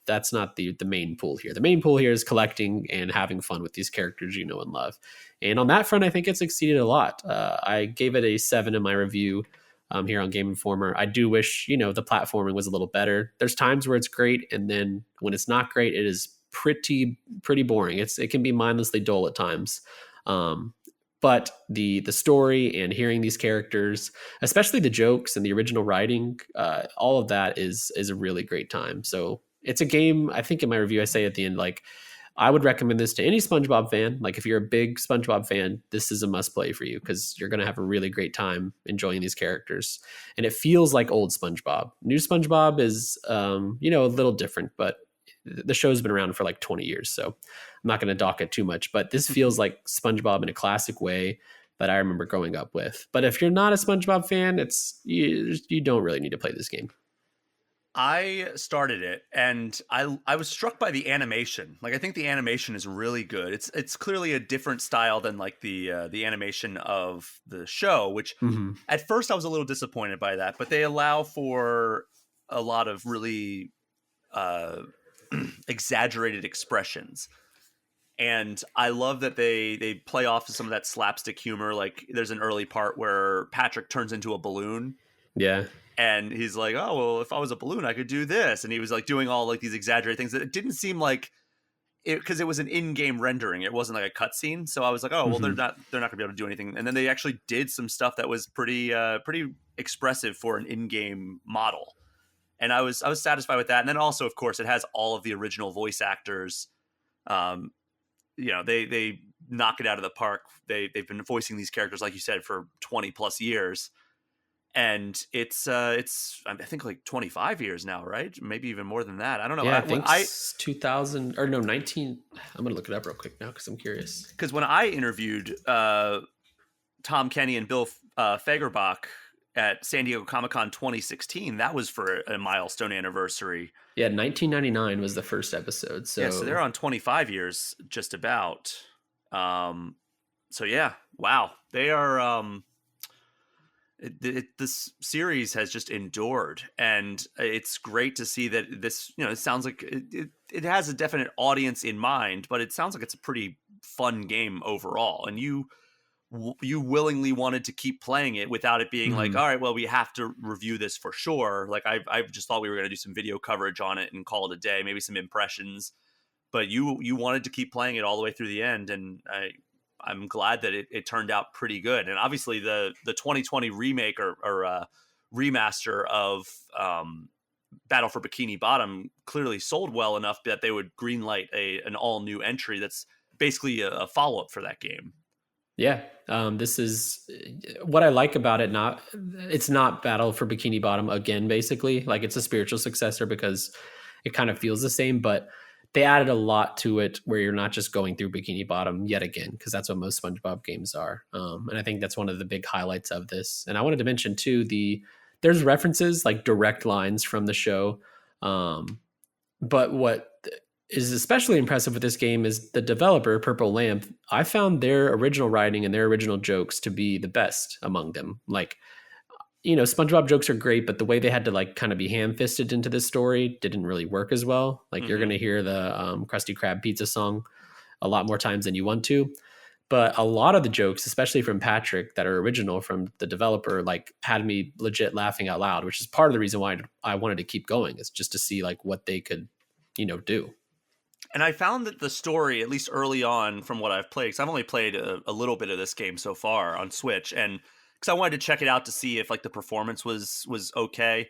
that's not the main pool here. The main pool here is collecting and having fun with these characters you know and love. And on that front, I think it's succeeded a lot. I gave it a 7 in my review here on Game Informer. I do wish, the platforming was a little better. There's times where it's great, and then when it's not great, it is pretty boring. It can be mindlessly dull at times. But the story and hearing these characters, especially the jokes and the original writing, all of that is a really great time. So it's a game, I think in my review, I say at the end, like, I would recommend this to any SpongeBob fan. Like, if you're a big SpongeBob fan, this is a must play for you because you're going to have a really great time enjoying these characters. And it feels like old SpongeBob. New SpongeBob is, a little different, but the show's been around for like 20 years. So I'm not going to dock it too much, but this feels like SpongeBob in a classic way that I remember growing up with. But if you're not a SpongeBob fan, you don't really need to play this game. I started it and I was struck by the animation. Like, I think the animation is really good. It's clearly a different style than like the animation of the show, which at first I was a little disappointed by that, but they allow for a lot of really exaggerated expressions. And I love that they play off of some of that slapstick humor. Like, there's an early part where Patrick turns into a balloon. Yeah. And he's like, oh, well, if I was a balloon, I could do this. And he was like doing all like these exaggerated things that it didn't seem like it, because it was an in-game rendering. It wasn't like a cutscene. So I was like, oh, well, they're not gonna be able to do anything. And then they actually did some stuff that was pretty expressive for an in-game model. And I was satisfied with that. And then also, of course, it has all of the original voice actors. They knock it out of the park. They've been voicing these characters, like you said, for 20 plus years. And it's I think like 25 years now, right? Maybe even more than that. I don't know. Yeah, I think 2000 or no 19. I'm gonna look it up real quick now because I'm curious. Because when I interviewed Tom Kenny and Bill Fagerbach at San Diego Comic-Con 2016, that was for a milestone anniversary. Yeah, 1999 was the first episode. So they're on 25 years, just about. So yeah, wow, they are. This series has just endured, and it's great to see that this, it sounds like it has a definite audience in mind, but it sounds like it's a pretty fun game overall. And you willingly wanted to keep playing it without it being like, all right, well, we have to review this for sure. Like, I just thought we were going to do some video coverage on it and call it a day, maybe some impressions, but you wanted to keep playing it all the way through the end. And I'm glad that it turned out pretty good. And obviously the 2020 remake or remaster of Battle for Bikini Bottom clearly sold well enough that they would greenlight an all new entry that's basically a follow-up for that game. Yeah, this is what I like about it. It's not Battle for Bikini Bottom again, basically. Like, it's a spiritual successor because it kind of feels the same, but they added a lot to it where you're not just going through Bikini Bottom yet again, because that's what most SpongeBob games are. And I think that's one of the big highlights of this. And I wanted to mention too, there's references, like direct lines from the show. But what is especially impressive with this game is the developer, Purple Lamp. I found their original writing and their original jokes to be the best among them. Like, SpongeBob jokes are great, but the way they had to like kind of be ham-fisted into this story didn't really work as well. Like, you're going to hear the Krusty Krab pizza song a lot more times than you want to. But a lot of the jokes, especially from Patrick, that are original from the developer, like had me legit laughing out loud, which is part of the reason why I wanted to keep going, is just to see like what they could, do. And I found that the story, at least early on from what I've played, because I've only played a little bit of this game so far on Switch, and because I wanted to check it out to see if like the performance was okay.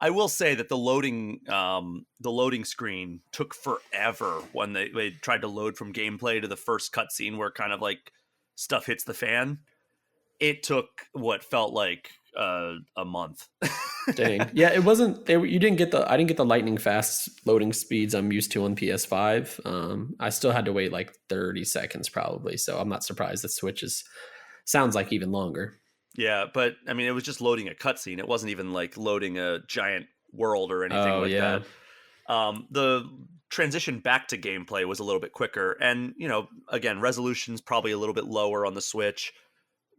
I will say that the loading screen took forever when they tried to load from gameplay to the first cutscene where kind of like stuff hits the fan. It took what felt like a month. Dang. Yeah, it wasn't. You didn't get I didn't get the lightning fast loading speeds I'm used to on PS5. I still had to wait like 30 seconds probably. So I'm not surprised that Switch sounds like even longer. Yeah, but I mean, it was just loading a cutscene. It wasn't even like loading a giant world or anything that. The transition back to gameplay was a little bit quicker, and again, resolution's probably a little bit lower on the Switch,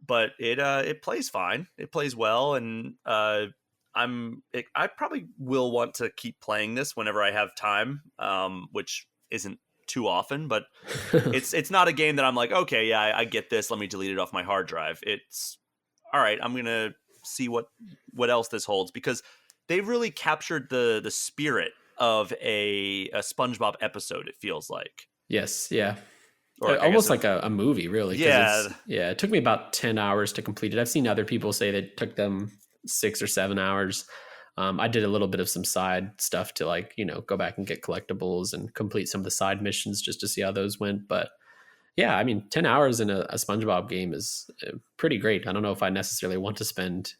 but it plays fine. It plays well, and I probably will want to keep playing this whenever I have time, which isn't too often, but it's not a game that I'm like, okay, yeah, I get this. Let me delete it off my hard drive. It's all right. I'm gonna see what else this holds, because they really captured the spirit of a SpongeBob episode. It feels like. Yes. Yeah. Or almost like a movie, really. Yeah. It took me about 10 hours to complete it. I've seen other people say that it took them 6 or 7 hours. I did a little bit of some side stuff to like, go back and get collectibles and complete some of the side missions just to see how those went. But yeah, I mean, 10 hours in a SpongeBob game is pretty great. I don't know if I necessarily want to spend,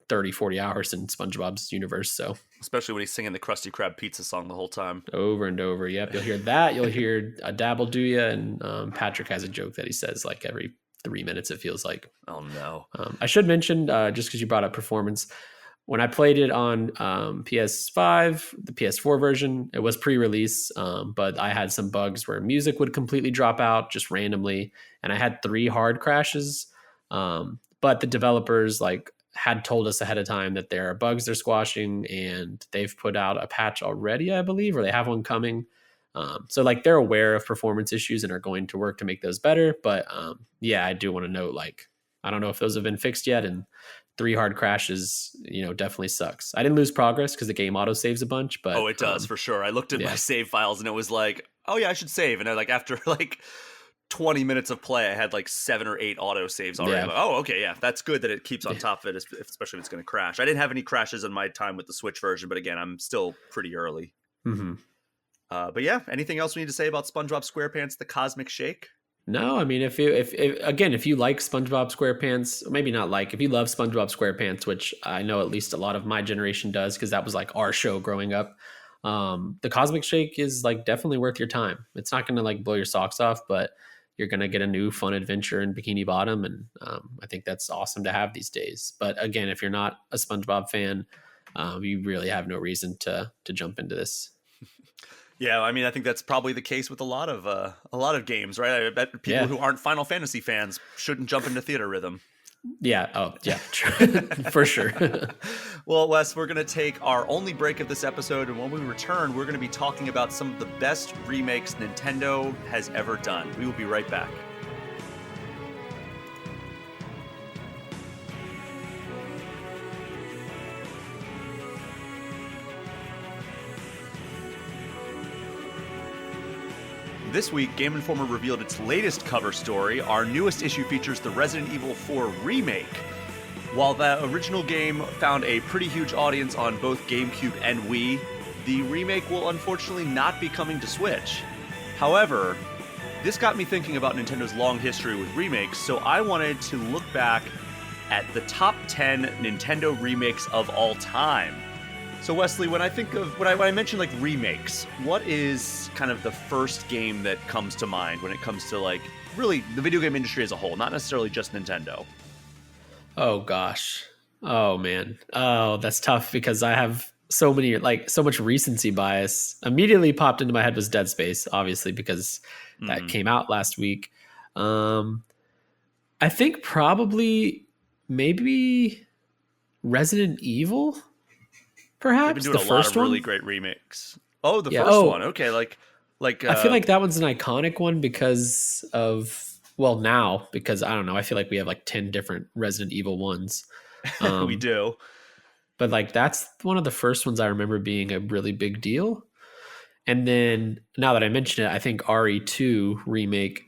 30, 40 hours in SpongeBob's universe. So especially when he's singing the Krusty Krab pizza song the whole time. Over and over. Yep. You'll hear that. You'll hear a dabble do ya. And Patrick has a joke that he says like every 3 minutes, it feels like. Oh, no. I should mention, just because you brought up performance, when I played it on PS5, the PS4 version, it was pre-release, but I had some bugs where music would completely drop out just randomly, and I had 3 hard crashes. But the developers had told us ahead of time that there are bugs they're squashing, and they've put out a patch already, I believe, or they have one coming. So they're aware of performance issues and are going to work to make those better. But yeah, I do want to note, I don't know if those have been fixed yet, and 3 hard crashes, definitely sucks. I didn't lose progress because the game auto saves a bunch, but it does for sure. I looked at my save files and it was like, oh yeah, I should save. And I after 20 minutes of play, I had 7 or 8 auto saves already. Yeah. Like, oh, okay, yeah, that's good that it keeps on top of it, especially if it's going to crash. I didn't have any crashes in my time with the Switch version, but again, I'm still pretty early. Mm-hmm. But yeah, anything else we need to say about SpongeBob SquarePants: The Cosmic Shake? No, I mean, if you like SpongeBob SquarePants, maybe not if you love SpongeBob SquarePants, which I know at least a lot of my generation does, because that was our show growing up. The Cosmic Shake is definitely worth your time. It's not going to blow your socks off, but you're going to get a new fun adventure in Bikini Bottom. And I think that's awesome to have these days. But again, if you're not a SpongeBob fan, you really have no reason to jump into this. Yeah, I mean, I think that's probably the case with a lot of games, right? I bet people who aren't Final Fantasy fans shouldn't jump into Theatrhythm. Yeah. Oh, yeah. For sure. Well, Wes, we're going to take our only break of this episode, and when we return, we're going to be talking about some of the best remakes Nintendo has ever done. We will be right back. This week, Game Informer revealed its latest cover story. Our newest issue features the Resident Evil 4 remake. While the original game found a pretty huge audience on both GameCube and Wii, the remake will unfortunately not be coming to Switch. However, this got me thinking about Nintendo's long history with remakes, so I wanted to look back at the top 10 Nintendo remakes of all time. So Wesley, when I mention remakes, what is kind of the first game that comes to mind when it comes to really the video game industry as a whole, not necessarily just Nintendo? Oh gosh. Oh man. Oh, that's tough because I have so many so much recency bias. Immediately popped into my head was Dead Space, obviously, because that came out last week. I think probably maybe Resident Evil. Perhaps they've been doing the first really one? great remakes. Oh, the first one. Okay, I feel like that one's an iconic one because of well, now, because I don't know, I feel like we have like 10 different Resident Evil ones. We do. But like that's one of the first ones I remember being a really big deal. And then now that I mention it, I think RE2 remake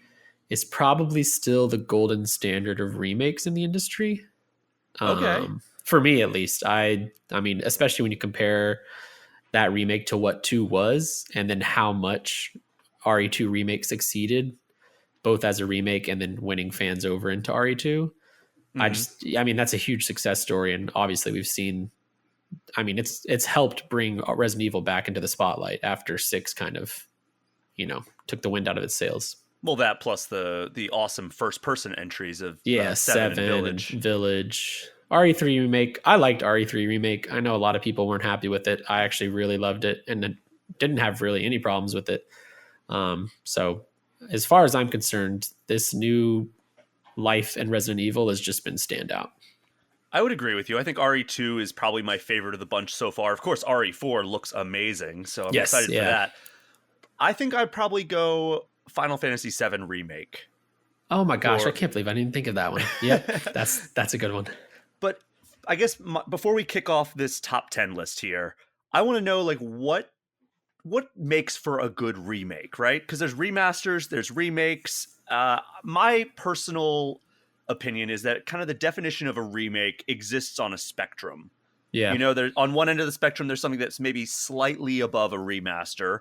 is probably still the golden standard of remakes in the industry. Okay. For me at least. I mean, especially when you compare that remake to what 2 was and then how much RE2 remake succeeded both as a remake and then winning fans over into RE2. I mean, that's a huge success story, and obviously we've seen. I mean, it's helped bring Resident Evil back into the spotlight after 6 kind of, took the wind out of its sails. Well, that plus the awesome first person entries of 7 and Village. Village. RE3 remake. I liked RE3 remake. I know a lot of people weren't happy with it. I actually really loved it and didn't have really any problems with it. So as far as I'm concerned, this new life in Resident Evil has just been standout. I would agree with you. I think RE2 is probably my favorite of the bunch so far. Of course, RE4 looks amazing, so I'm excited for that. I think I'd probably go Final Fantasy VII Remake. Oh my gosh, I can't believe I didn't think of that one. Yep, that's a good one. But I guess before we kick off this top 10 list here, I want to know like what makes for a good remake, right? Because there's remasters, there's remakes. My personal opinion is that kind of the definition of a remake exists on a spectrum. Yeah. There's on one end of the spectrum, there's something that's maybe slightly above a remaster.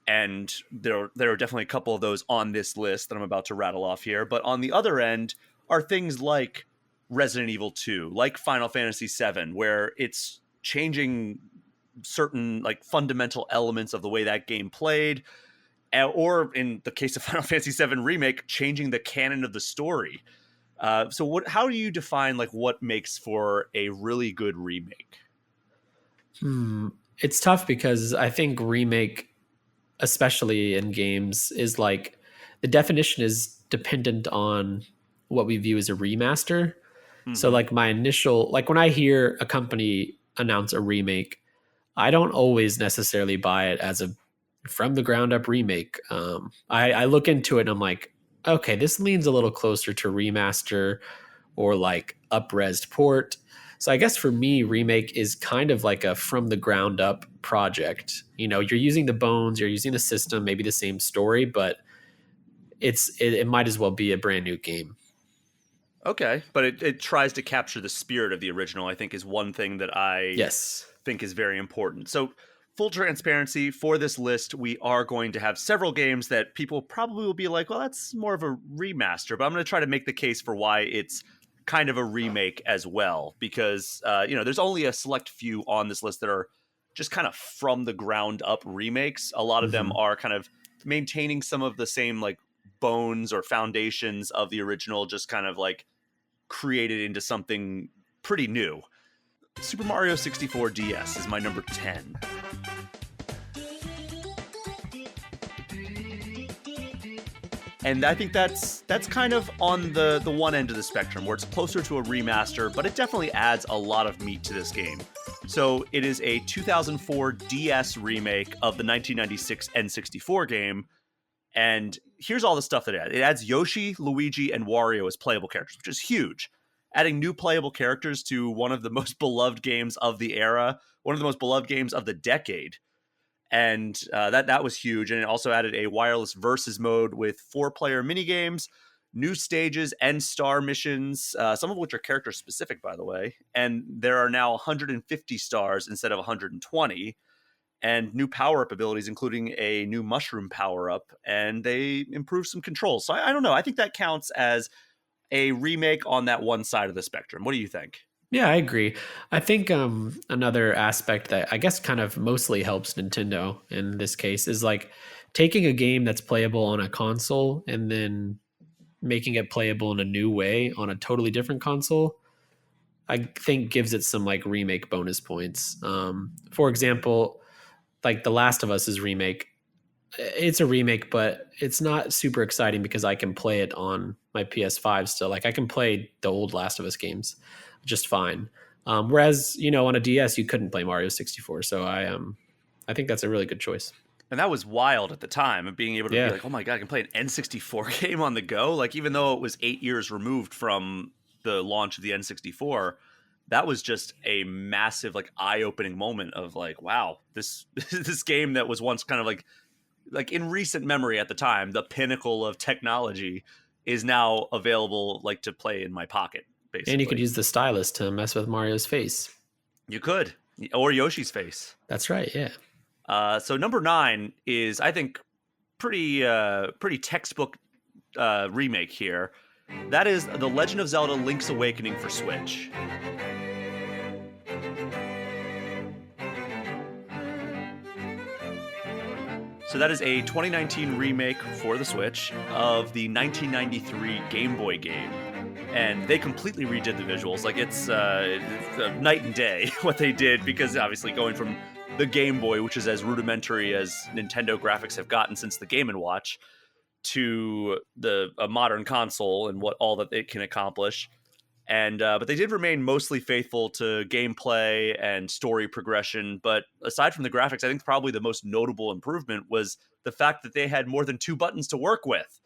And there are definitely a couple of those on this list that I'm about to rattle off here. But on the other end are things like Resident Evil 2, like Final Fantasy VII, where it's changing certain like fundamental elements of the way that game played, or in the case of Final Fantasy VII Remake, changing the canon of the story. So how do you define like what makes for a really good remake? It's tough because I think remake, especially in games, is like the definition is dependent on what we view as a remaster. So like my initial, like when I hear a company announce a remake, I don't always necessarily buy it as a from the ground up remake. I look into it and I'm like, okay, this leans a little closer to remaster or like up-resed port. So I guess for me, remake is kind of like a from the ground up project. You're using the bones, you're using the system, maybe the same story, but it might as well be a brand new game. Okay, but it tries to capture the spirit of the original, I think, is one thing that I think is very important. So full transparency, for this list, we are going to have several games that people probably will be like, well, that's more of a remaster, but I'm going to try to make the case for why it's kind of a remake as well, because, there's only a select few on this list that are just kind of from the ground up remakes. A lot of them are kind of maintaining some of the same like bones or foundations of the original, just kind of like created into something pretty new. Super Mario 64 DS is my number 10. And I think that's kind of on the one end of the spectrum, where it's closer to a remaster, but it definitely adds a lot of meat to this game. So it is a 2004 DS remake of the 1996 N64 game. And here's all the stuff that it adds. It adds Yoshi, Luigi, and Wario as playable characters, which is huge. Adding new playable characters to one of the most beloved games of the era, one of the most beloved games of the decade. And that was huge. And it also added a wireless versus mode with 4-player minigames, new stages, and star missions, some of which are character specific, by the way. And there are now 150 stars instead of 120. And new power-up abilities, including a new mushroom power-up, and they improve some controls. So I don't know. I think that counts as a remake on that one side of the spectrum. What do you think? Yeah, I agree. I think another aspect that I guess kind of mostly helps Nintendo in this case is like taking a game that's playable on a console and then making it playable in a new way on a totally different console. I think gives it some like remake bonus points. For example, like The Last of Us' remake. It's a remake, but it's not super exciting because I can play it on my PS5 still. Like I can play the old Last of Us games just fine. Whereas, on a DS you couldn't play Mario 64. So I think that's a really good choice. And that was wild at the time, of being able to Yeah. be like, oh my God, I can play an N64 game on the go. Like, even though it was 8 years removed from the launch of the N64, that was just a massive, like, eye-opening moment of like, wow, this this game that was once kind of like in recent memory at the time, the pinnacle of technology, is now available like to play in my pocket, basically. And you could use the stylus to mess with Mario's face. You could, or Yoshi's face. That's right, yeah. So number 9 is, I think, pretty textbook remake here. That is The Legend of Zelda: Link's Awakening for Switch. So that is a 2019 remake for the Switch of the 1993 Game Boy game. And they completely redid the visuals. Like, it's night and day what they did, because obviously going from the Game Boy, which is as rudimentary as Nintendo graphics have gotten since the Game & Watch, to a modern console and what all that it can accomplish. And but they did remain mostly faithful to gameplay and story progression. But aside from the graphics, I think probably the most notable improvement was the fact that they had more than 2 buttons to work with.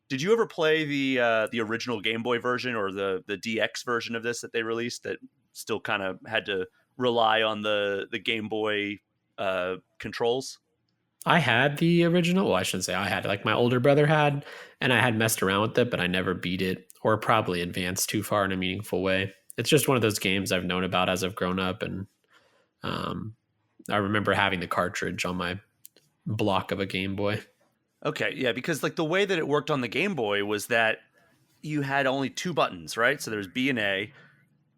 Did you ever play the original Game Boy version, or the DX version of this that they released that still kind of had to rely on the Game Boy controls? I had the original. Well, I shouldn't say I had. Like, my older brother had, and I had messed around with it, but I never beat it or probably advanced too far in a meaningful way. It's just one of those games I've known about as I've grown up, and I remember having the cartridge on my block of a Game Boy. Okay, yeah, because like the way that it worked on the Game Boy was that you had only 2 buttons, right? So there's B and A,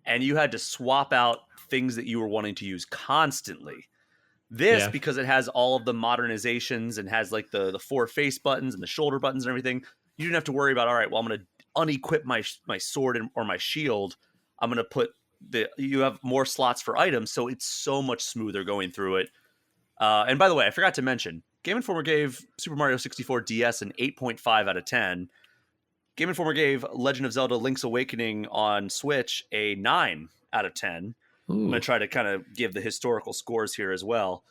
and you had to swap out things that you were wanting to use constantly. This, because it has all of the modernizations and has like the 4 face buttons and the shoulder buttons and everything, you didn't have to worry about, all right, well, I'm going to unequip my sword or my shield. I'm going to put you have more slots for items, so it's so much smoother going through it. And by the way, I forgot to mention, Game Informer gave Super Mario 64 DS an 8.5 out of 10. Game Informer gave Legend of Zelda: Link's Awakening on Switch a 9 out of 10. Ooh. I'm going to try to kind of give the historical scores here as well.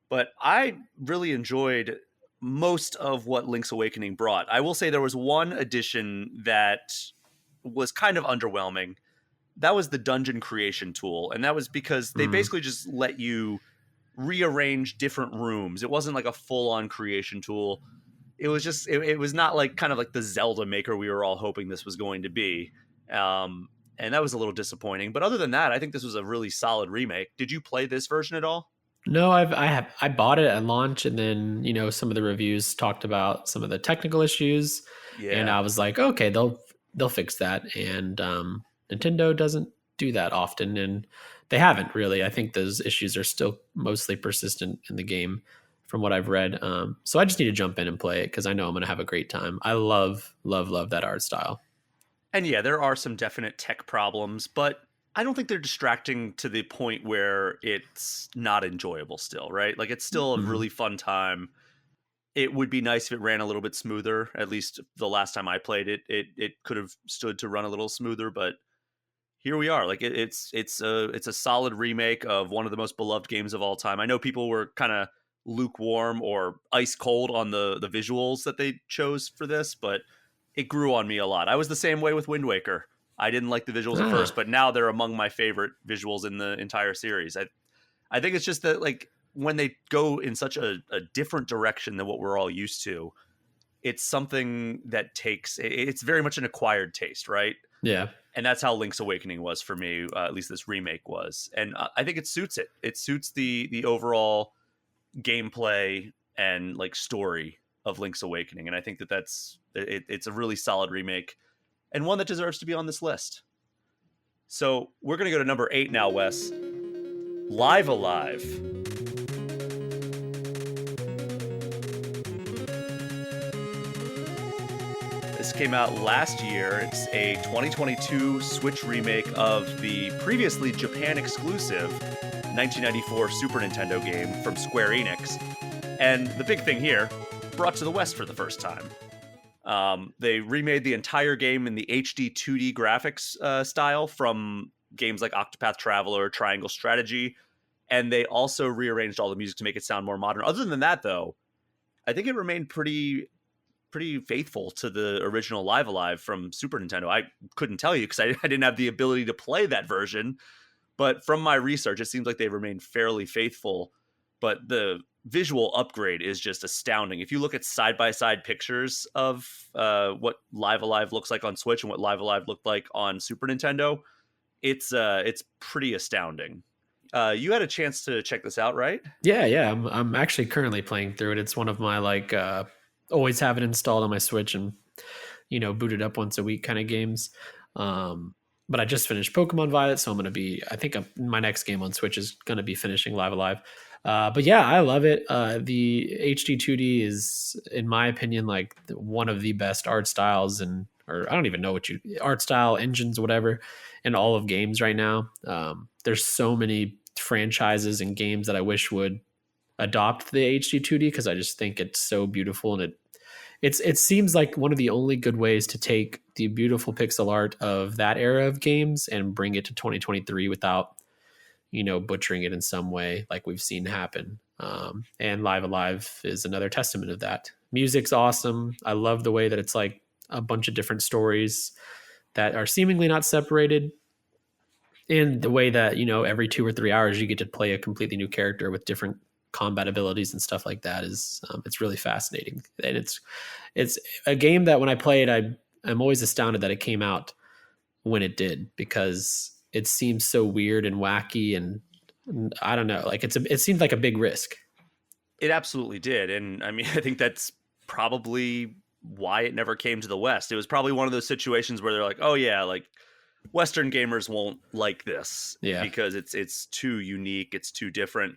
But I really enjoyed most of what Link's Awakening brought. I will say there was one addition that was kind of underwhelming. That was the dungeon creation tool. And that was because they basically just let you rearrange different rooms. It wasn't like a full-on creation tool. It was just, it was not like kind of like the Zelda Maker we were all hoping this was going to be. And that was a little disappointing. But other than that, I think this was a really solid remake. Did you play this version at all? No, I bought it at launch, and then, you know, some of the reviews talked about some of the technical issues, and I was like, okay, they'll fix that. And Nintendo doesn't do that often, and they haven't really. I think those issues are still mostly persistent in the game, from what I've read. So I just need to jump in and play it, because I know I'm going to have a great time. I love that art style. And yeah, there are some definite tech problems, but I don't think they're distracting to the point where it's not enjoyable still, right? Like, it's still a really fun time. It would be nice if it ran a little bit smoother. At least the last time I played it, it could have stood to run a little smoother, but here we are. Like, it's a solid remake of one of the most beloved games of all time. I know people were kind of lukewarm or ice cold on the visuals that they chose for this, but it grew on me a lot. I was the same way with Wind Waker. I didn't like the visuals at first, but now they're among my favorite visuals in the entire series. I think it's just that, like, when they go in such a different direction than what we're all used to, it's something that it's very much an acquired taste, right? Yeah. And that's how Link's Awakening was for me, at least this remake was. And I think it suits it. It suits the overall gameplay and like story of Link's Awakening. And I think it's a really solid remake, and one that deserves to be on this list. So we're going to go to number 8 now, Wes. Live Alive. This came out last year. It's a 2022 Switch remake of the previously Japan exclusive 1994 Super Nintendo game from Square Enix. And the big thing here, brought to the West for the first time. They remade the entire game in the HD 2D graphics style from games like Octopath Traveler, Triangle Strategy, and they also rearranged all the music to make it sound more modern. Other than that, though, I think it remained pretty faithful to the original Live Alive from Super Nintendo. I couldn't tell you because I didn't have the ability to play that version, but from my research, it seems like they remained fairly faithful. But the visual upgrade is just astounding. If you look at side-by-side pictures of what Live Alive looks like on Switch and what Live Alive looked like on Super Nintendo, it's pretty astounding. You had a chance to check this out, right? Yeah. I'm actually currently playing through it. It's one of my like always have it installed on my Switch and boot it up once a week kind of games. But I just finished Pokemon Violet, so I think my next game on Switch is going to be finishing Live Alive. But yeah, I love it. The HD 2D is, in my opinion, like one of the best art styles or I don't even know art style engines, whatever, in all of games right now. There's so many franchises and games that I wish would adopt the HD 2D because I just think it's so beautiful, and it seems like one of the only good ways to take the beautiful pixel art of that era of games and bring it to 2023 without butchering it in some way like we've seen happen. And Live Alive is another testament of that. Music's awesome. I love the way that it's like a bunch of different stories that are seemingly not separated, in the way that every 2 or 3 hours you get to play a completely new character with different combat abilities and stuff like that. It's really fascinating, and it's a game that when I play it, I'm always astounded that it came out when it did, because it seems so weird and wacky, and I don't know, like it seemed like a big risk. It absolutely did, and I mean, I think that's probably why it never came to the West. It was probably one of those situations where they're like, oh yeah, like Western gamers won't like this because it's too unique, it's too different.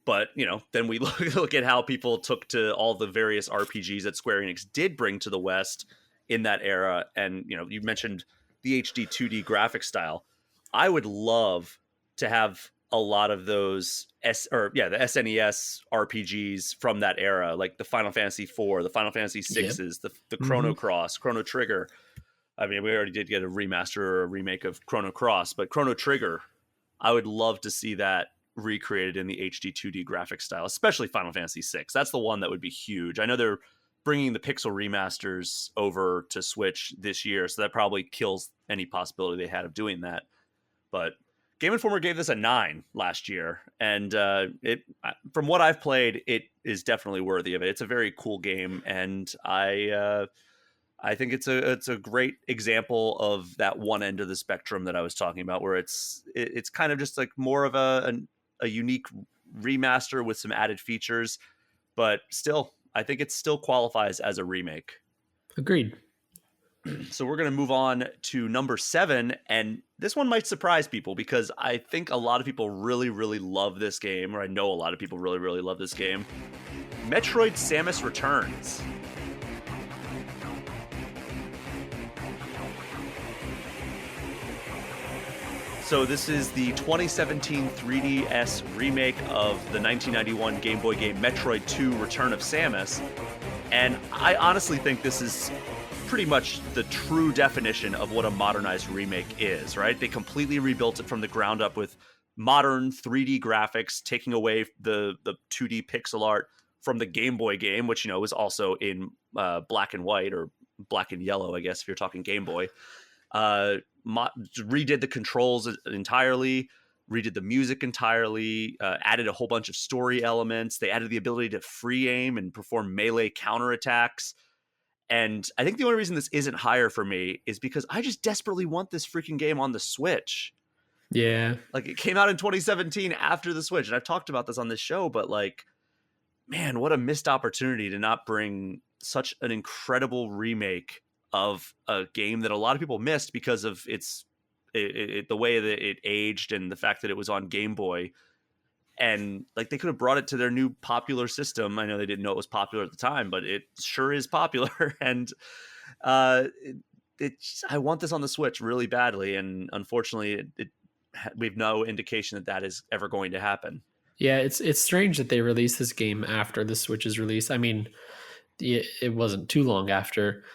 But, then we look at how people took to all the various RPGs that Square Enix did bring to the West in that era. And, you mentioned the HD 2D graphic style. I would love to have a lot of those the SNES RPGs from that era, like the Final Fantasy IV, the Final Fantasy VIs, the Chrono Cross, Chrono Trigger. I mean, we already did get a remaster or a remake of Chrono Cross, but Chrono Trigger, I would love to see that recreated in the HD 2D graphic style, especially Final Fantasy VI. That's the one that would be huge. I know they're bringing the pixel remasters over to Switch this year, so that probably kills any possibility they had of doing that. But Game Informer gave this a 9 last year, and from what I've played, it is definitely worthy of it. It's a very cool game, and I think it's a great example of that one end of the spectrum that I was talking about, where it's kind of just like more of a unique remaster with some added features, but still, I think it still qualifies as a remake. Agreed. So we're going to move on to number 7, and this one might surprise people because I think a lot of people really, really love this game, or I know a lot of people really, really love this game. Metroid Samus Returns. So this is the 2017 3DS remake of the 1991 Game Boy game Metroid 2 Return of Samus. And I honestly think this is pretty much the true definition of what a modernized remake is, right? They completely rebuilt it from the ground up with modern 3D graphics, taking away the 2D pixel art from the Game Boy game, which, was also in black and white, or black and yellow, I guess, if you're talking Game Boy. Redid the controls entirely, redid the music entirely, added a whole bunch of story elements. They added the ability to free aim and perform melee counterattacks. And I think the only reason this isn't higher for me is because I just desperately want this freaking game on the Switch. Yeah. Like, it came out in 2017 after the Switch, and I've talked about this on this show, but like, man, what a missed opportunity to not bring such an incredible remake of a game that a lot of people missed because of the way that it aged and the fact that it was on Game Boy. And like, they could have brought it to their new popular system. I know they didn't know it was popular at the time, but it sure is popular. And I want this on the Switch really badly. And unfortunately, we have no indication that is ever going to happen. Yeah, it's strange that they released this game after the Switch's release. I mean, it wasn't too long after.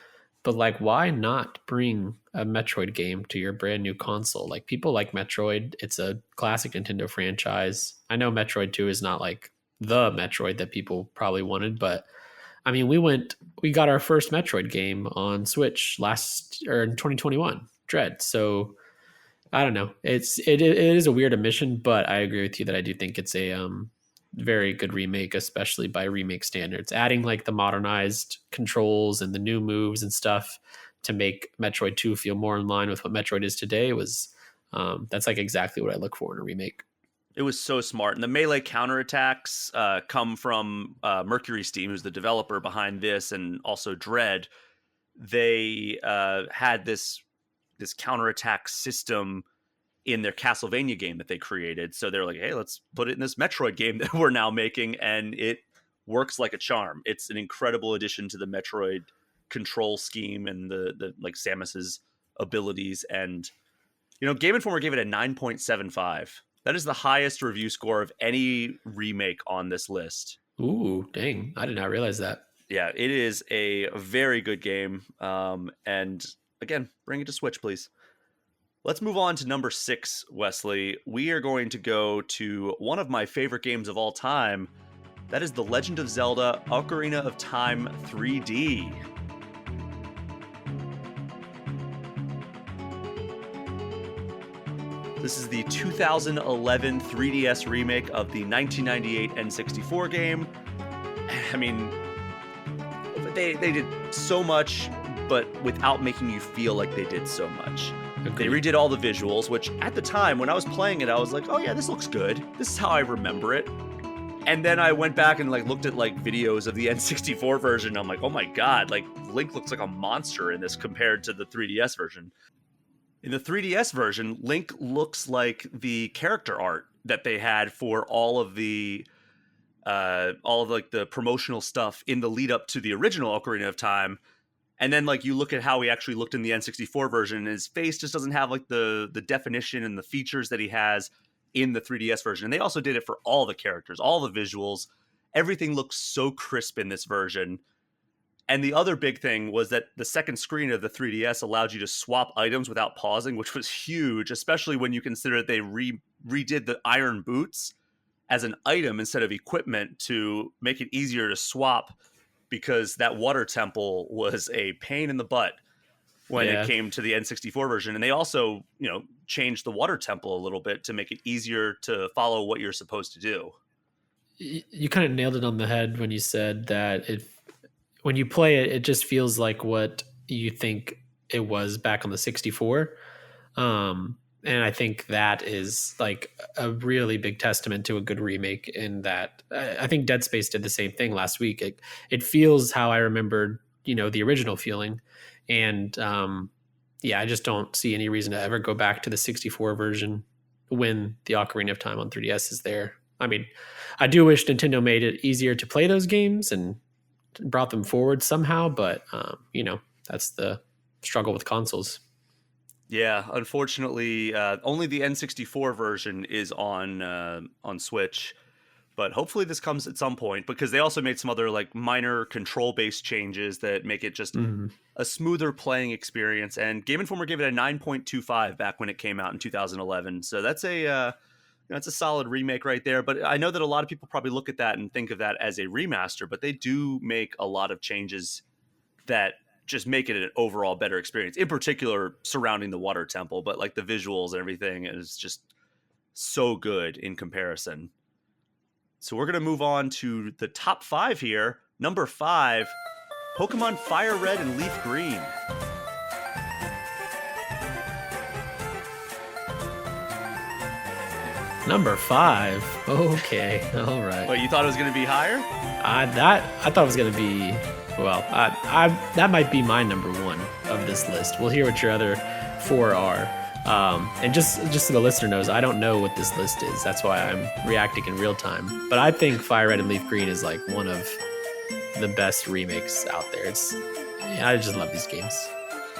But like, why not bring a Metroid game to your brand new console? Like, people like Metroid. It's a classic Nintendo franchise. I know Metroid 2 is not like the Metroid that people probably wanted, but I mean, we got our first Metroid game on Switch in 2021, Dread. So I don't know. It is a weird omission, but I agree with you that I do think it's a very good remake, especially by remake standards. Adding like the modernized controls and the new moves and stuff to make Metroid 2 feel more in line with what Metroid is today was that's like exactly what I look for in a remake. It was so smart. And the melee counterattacks come from Mercury Steam, who's the developer behind this, and also Dread. They had this counterattack system in their Castlevania game that they created. So they're like, hey, let's put it in this Metroid game that we're now making. And it works like a charm. It's an incredible addition to the Metroid control scheme and the like Samus's abilities. And, Game Informer gave it a 9.75. That is the highest review score of any remake on this list. Ooh, dang. I did not realize that. Yeah, it is a very good game. And again, bring it to Switch, please. Let's move on to number 6, Wesley. We are going to go to one of my favorite games of all time. That is The Legend of Zelda Ocarina of Time 3D. This is the 2011 3DS remake of the 1998 N64 game. I mean, they did so much, but without making you feel like they did so much. They redid all the visuals, which at the time when I was playing it, I was like, oh yeah, this looks good. This is how I remember it. And then I went back and looked at videos of the N64 version. I'm like, oh my God, Link looks like a monster in this compared to the 3DS version. In the 3DS version, Link looks like the character art that they had for all of the promotional stuff in the lead up to the original Ocarina of Time. And then you look at how he actually looked in the N64 version, and his face just doesn't have the definition and the features that he has in the 3DS version. And they also did it for all the characters, all the visuals. Everything looks so crisp in this version. And the other big thing was that the second screen of the 3DS allowed you to swap items without pausing, which was huge, especially when you consider that they redid the iron boots as an item instead of equipment to make it easier to swap, because that water temple was a pain in the butt when it came to the N64 version. And they also, changed the water temple a little bit to make it easier to follow what you're supposed to do. You kind of nailed it on the head when you said that when you play it, it just feels like what you think it was back on the 64. And I think that is a really big testament to a good remake, in that I think Dead Space did the same thing last week. It feels how I remembered, the original feeling. And I just don't see any reason to ever go back to the 64 version when the Ocarina of Time on 3DS is there. I mean, I do wish Nintendo made it easier to play those games and brought them forward somehow, but that's the struggle with consoles. Yeah, unfortunately, only the N64 version is on Switch, but hopefully this comes at some point, because they also made some other minor control-based changes that make it just a smoother playing experience. And Game Informer gave it a 9.25 back when it came out in 2011, so that's a solid remake right there. But I know that a lot of people probably look at that and think of that as a remaster, but they do make a lot of changes that just make it an overall better experience, in particular surrounding the water temple, but the visuals and everything is just so good in comparison. So we're going to move on to the top 5 here. Number 5, Pokemon Fire Red and Leaf Green. Number 5. Okay. All right. Wait, you thought it was going to be higher? I thought it was going to be, well, that might be my number 1 of this list. We'll hear what your other 4 are. And just so the listener knows, I don't know what this list is. That's why I'm reacting in real time. But I think Fire Red and Leaf Green is one of the best remakes out there. I just love these games.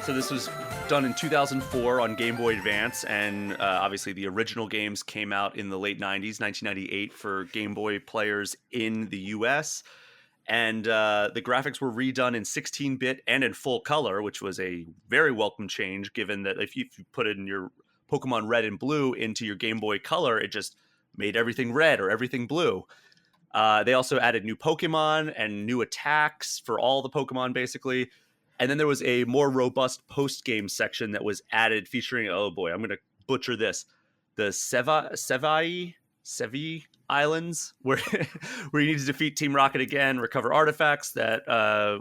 So this was done in 2004 on Game Boy Advance, and obviously the original games came out in the late 90s, 1998 for Game Boy players in the US. And the graphics were redone in 16-bit and in full color, which was a very welcome change, given that if you put in your Pokemon Red and Blue into your Game Boy Color, it just made everything red or everything blue. They also added new Pokemon and new attacks for all the Pokemon, basically. And then there was a more robust post-game section that was added featuring, oh boy, I'm going to butcher this, the Sevi Islands, where where you need to defeat Team Rocket again, recover artifacts that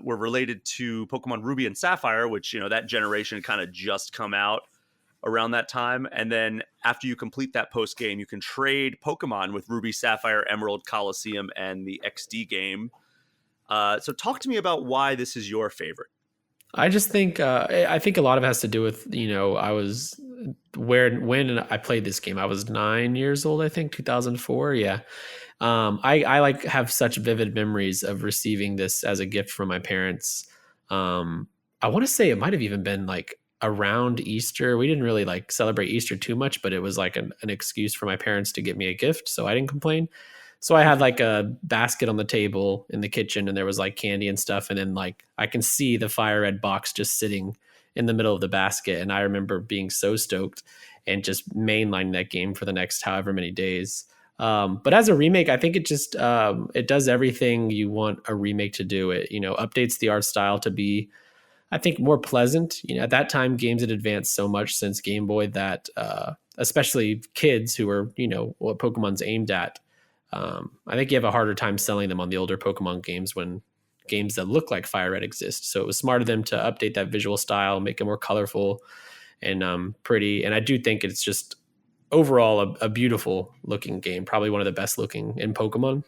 were related to Pokemon Ruby and Sapphire, which, that generation kind of just come out around that time. And then after you complete that post game, you can trade Pokemon with Ruby, Sapphire, Emerald, Coliseum, and the XD game. So talk to me about why this is your favorite. I just think I think a lot of it has to do with, I was when I played this game. I was 9 years old, I think, 2004. Yeah. I like have such vivid memories of receiving this as a gift from my parents. I want to say it might have even been like around Easter. We didn't really like celebrate Easter too much, but it was like an excuse for my parents to get me a gift, so I didn't complain. So I had like a basket on the table in the kitchen, and there was like candy and stuff, and then like I can see the Fire Red box just sitting in the middle of the basket, and I remember being so stoked and just mainlining that game for the next however many days. But as a remake, I think it just it does everything you want a remake to do. It updates the art style to be, I think, more pleasant. At that time, games had advanced so much since Game Boy that especially kids who are what Pokemon's aimed at. I think you have a harder time selling them on the older Pokemon games when games that look like Fire Red exist. So it was smart of them to update that visual style, make it more colorful and pretty. And I do think it's just overall a beautiful looking game, probably one of the best looking in Pokemon.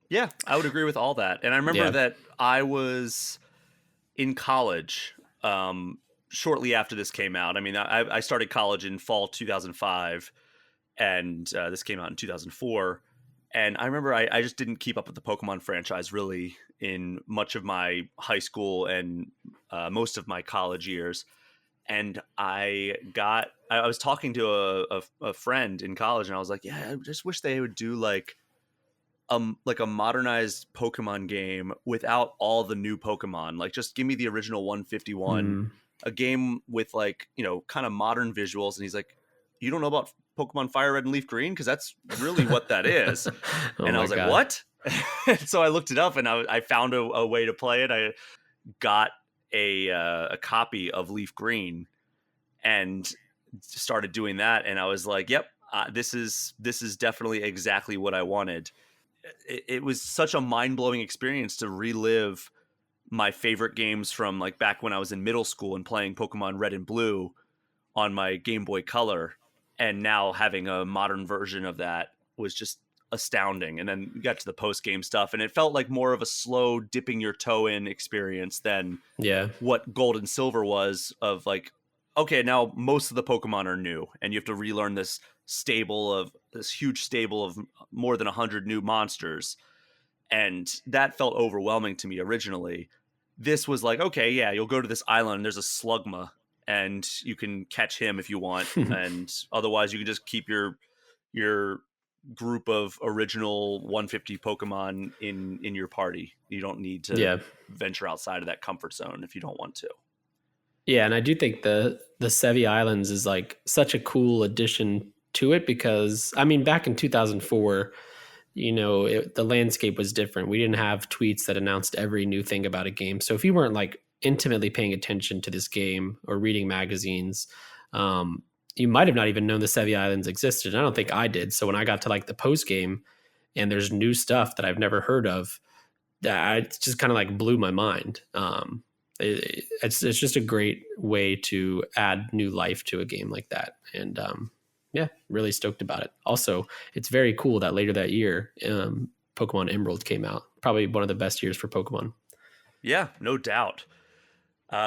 Yeah, I would agree with all that. And I remember that I was in college shortly after this came out. I mean, I started college in fall 2005, and this came out in 2004. And I remember I just didn't keep up with the Pokemon franchise really in much of my high school and most of my college years. And I was talking to a friend in college, and I was like, yeah, I just wish they would do like a modernized Pokemon game without all the new Pokemon. Like, just give me the original 151, a game with like, kind of modern visuals. And he's like, you don't know about Pokemon Fire Red and Leaf Green? Because that's really what that is. And I was like, what? So I looked it up, and I found a way to play it. I got a copy of Leaf Green and started doing that. And I was like, yep, this is definitely exactly what I wanted. It was such a mind-blowing experience to relive my favorite games from like back when I was in middle school and playing Pokemon Red and Blue on my Game Boy Color. And now having a modern version of that was just astounding. And then we got to the post-game stuff, and it felt like more of a slow dipping your toe in experience than what Gold and Silver was, of like, okay, now most of the Pokemon are new, and you have to relearn this huge stable of more than 100 new monsters. And that felt overwhelming to me originally. This was like, okay, yeah, you'll go to this island, and there's a Slugma, and you can catch him if you want. And otherwise you can just keep your group of original 150 Pokemon in your party. You don't need to venture outside of that comfort zone if you don't want to. Yeah, and I do think the Sevi Islands is like such a cool addition to it, because I mean, back in 2004, the landscape was different. We didn't have tweets that announced every new thing about a game. So if you weren't like intimately paying attention to this game or reading magazines, you might have not even known the Sevi Islands existed. I don't think I did. So when I got to like the post game and there's new stuff that I've never heard of, that just kind of like blew my mind. It's just a great way to add new life to a game like that. And really stoked about it. Also, it's very cool that later that year, Pokemon Emerald came out. Probably one of the best years for Pokemon. Yeah, no doubt.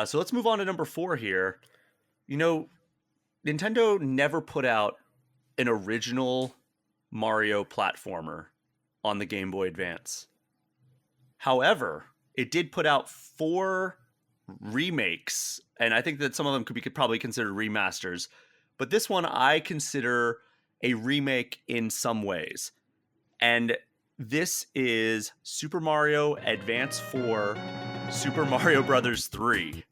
So let's move on to number 4 here. Nintendo never put out an original Mario platformer on the Game Boy Advance. However, it did put out 4 remakes, and I think that some of them could be probably considered remasters. But this one I consider a remake in some ways. And this is Super Mario Advance 4, Super Mario Brothers 3.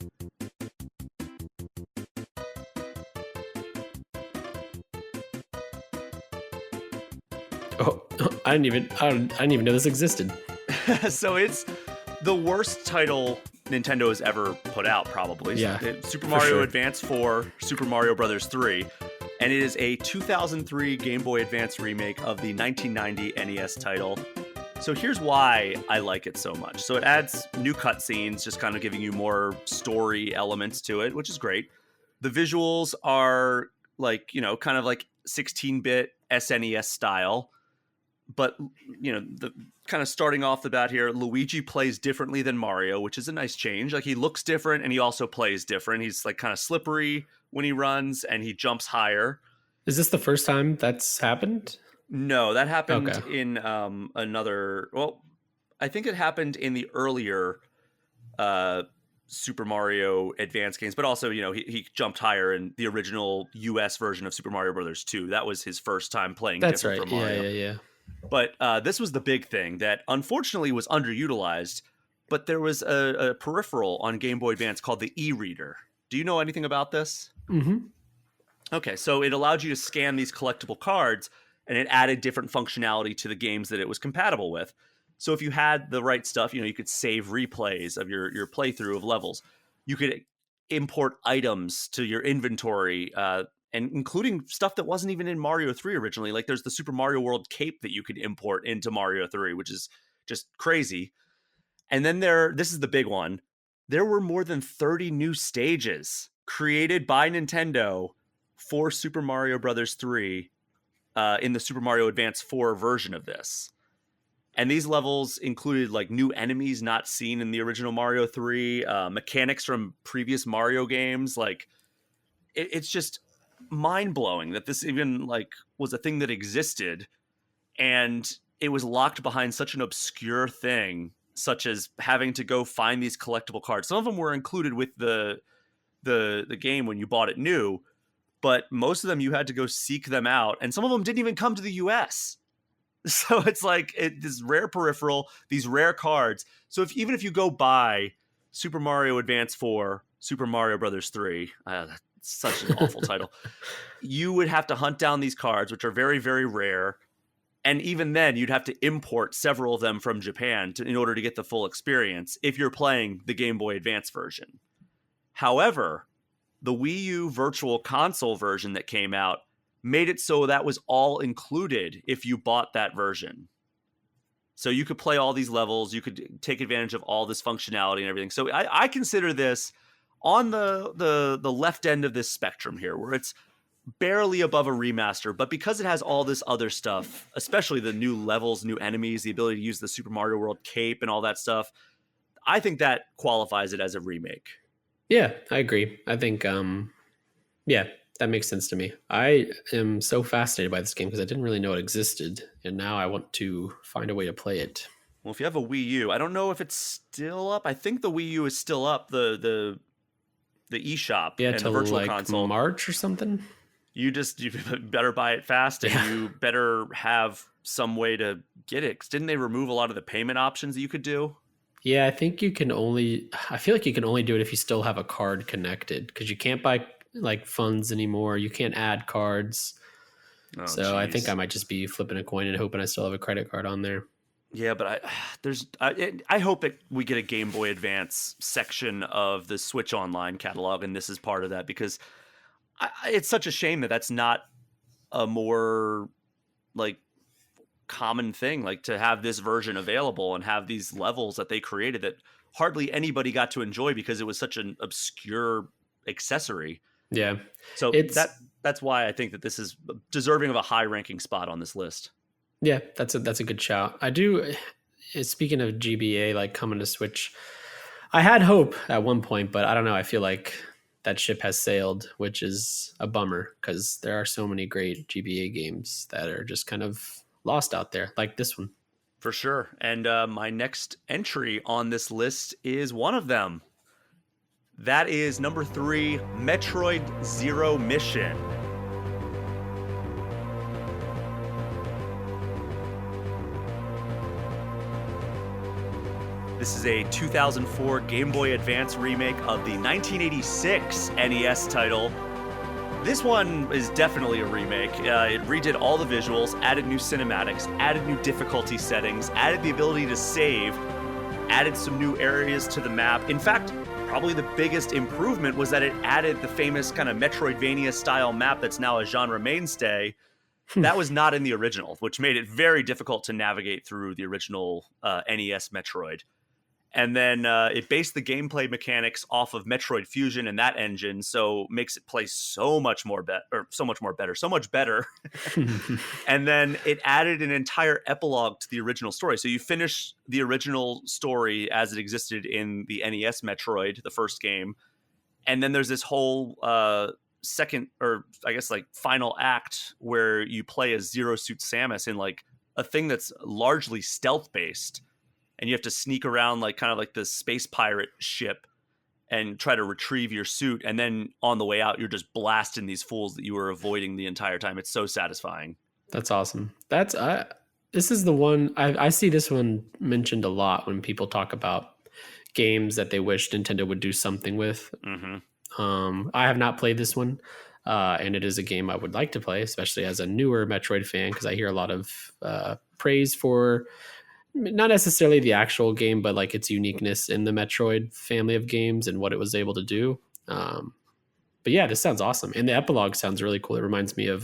Oh, I didn't even know this existed. So it's the worst title Nintendo has ever put out, probably. Yeah, Super Mario sure. Advance 4, Super Mario Brothers 3. And it is a 2003 Game Boy Advance remake of the 1990 NES title. So here's why I like it so much. So it adds new cutscenes, just kind of giving you more story elements to it, which is great. The visuals are like, kind of like 16-bit SNES style. But, the kind of starting off the bat here, Luigi plays differently than Mario, which is a nice change. Like, he looks different and he also plays different. He's like kind of slippery when he runs and he jumps higher. Is this the first time that's happened? No, that happened in another. Well, I think it happened in the earlier Super Mario Advance games, but also, he jumped higher in the original US version of Super Mario Brothers 2. That was his first time playing different from Mario. Yeah. But this was the big thing that unfortunately was underutilized. But there was a peripheral on Game Boy Advance called the e-reader. Do you know anything about this? Mm-hmm. Okay, so it allowed you to scan these collectible cards, and it added different functionality to the games that it was compatible with. So if you had the right stuff, you could save replays of your playthrough of levels. You could import items to your inventory, and including stuff that wasn't even in Mario 3 originally. Like there's the Super Mario World cape that you could import into Mario 3, which is just crazy. And then this is the big one. There were more than 30 new stages created by Nintendo for Super Mario Brothers 3 in the Super Mario Advance 4 version of this. And these levels included like new enemies not seen in the original Mario 3, mechanics from previous Mario games. Like it's just mind-blowing that this even like was a thing that existed, and it was locked behind such an obscure thing, such as having to go find these collectible cards. Some of them were included with the game when you bought it new, but most of them you had to go seek them out, and some of them didn't even come to the US. So it's like this rare peripheral, these rare cards. So even if you go buy Super Mario Advance 4, Super Mario Brothers 3, that's such an awful title, you would have to hunt down these cards, which are very, very rare. And even then, you'd have to import several of them from Japan in order to get the full experience if you're playing the Game Boy Advance version. However, the Wii U Virtual Console version that came out made it so that was all included if you bought that version. So you could play all these levels, you could take advantage of all this functionality and everything. So I consider this on the left end of this spectrum here, where it's barely above a remaster, but because it has all this other stuff, especially the new levels, new enemies, the ability to use the Super Mario World cape and all that stuff, I think that qualifies it as a remake. Yeah, I agree. I think, that makes sense to me. I am so fascinated by this game because I didn't really know it existed, and now I want to find a way to play it. Well, if you have a Wii U, I don't know if it's still up. I think the Wii U is still up, the eShop and the Virtual Console. March or something? You better buy it fast, and you better have some way to get it. 'Cause didn't they remove a lot of the payment options that you could do? Yeah, I think I feel like you can only do it if you still have a card connected, because you can't buy like funds anymore. You can't add cards. Oh, so geez. I think I might just be flipping a coin and hoping I still have a credit card on there. Yeah, but I hope that we get a Game Boy Advance section of the Switch Online catalog, and this is part of that, because it's such a shame that that's not a more like common thing, like to have this version available and have these levels that they created that hardly anybody got to enjoy because it was such an obscure accessory. Yeah. So that's why I think that this is deserving of a high ranking spot on this list. Yeah, that's a good shout. I do. Speaking of GBA, like coming to Switch, I had hope at one point, but I don't know. I feel like that ship has sailed, which is a bummer because there are so many great GBA games that are just kind of lost out there, like this one. For sure. And my next entry on this list is one of them. That is number 3, Metroid Zero Mission. This is a 2004 Game Boy Advance remake of the 1986 NES title This one is definitely a remake. It redid all the visuals, added new cinematics, added new difficulty settings, added the ability to save, added some new areas to the map. In fact, probably the biggest improvement was that it added the famous kind of Metroidvania-style map that's now a genre mainstay. That was not in the original, which made it very difficult to navigate through the original NES Metroid. And then it based the gameplay mechanics off of Metroid Fusion and that engine, so makes it play so much better. And then it added an entire epilogue to the original story. So you finish the original story as it existed in the NES Metroid, the first game, and then there's this whole second, or I guess like final act, where you play as Zero Suit Samus in like a thing that's largely stealth based. And you have to sneak around like kind of like the space pirate ship and try to retrieve your suit. And then on the way out, you're just blasting these fools that you were avoiding the entire time. It's so satisfying. That's awesome. This is the one I see this one mentioned a lot when people talk about games that they wish Nintendo would do something with. Mm-hmm. I have not played this one. And it is a game I would like to play, especially as a newer Metroid fan, because I hear a lot of praise for not necessarily the actual game, but like its uniqueness in the Metroid family of games and what it was able to do. But yeah, this sounds awesome. And the epilogue sounds really cool. It reminds me of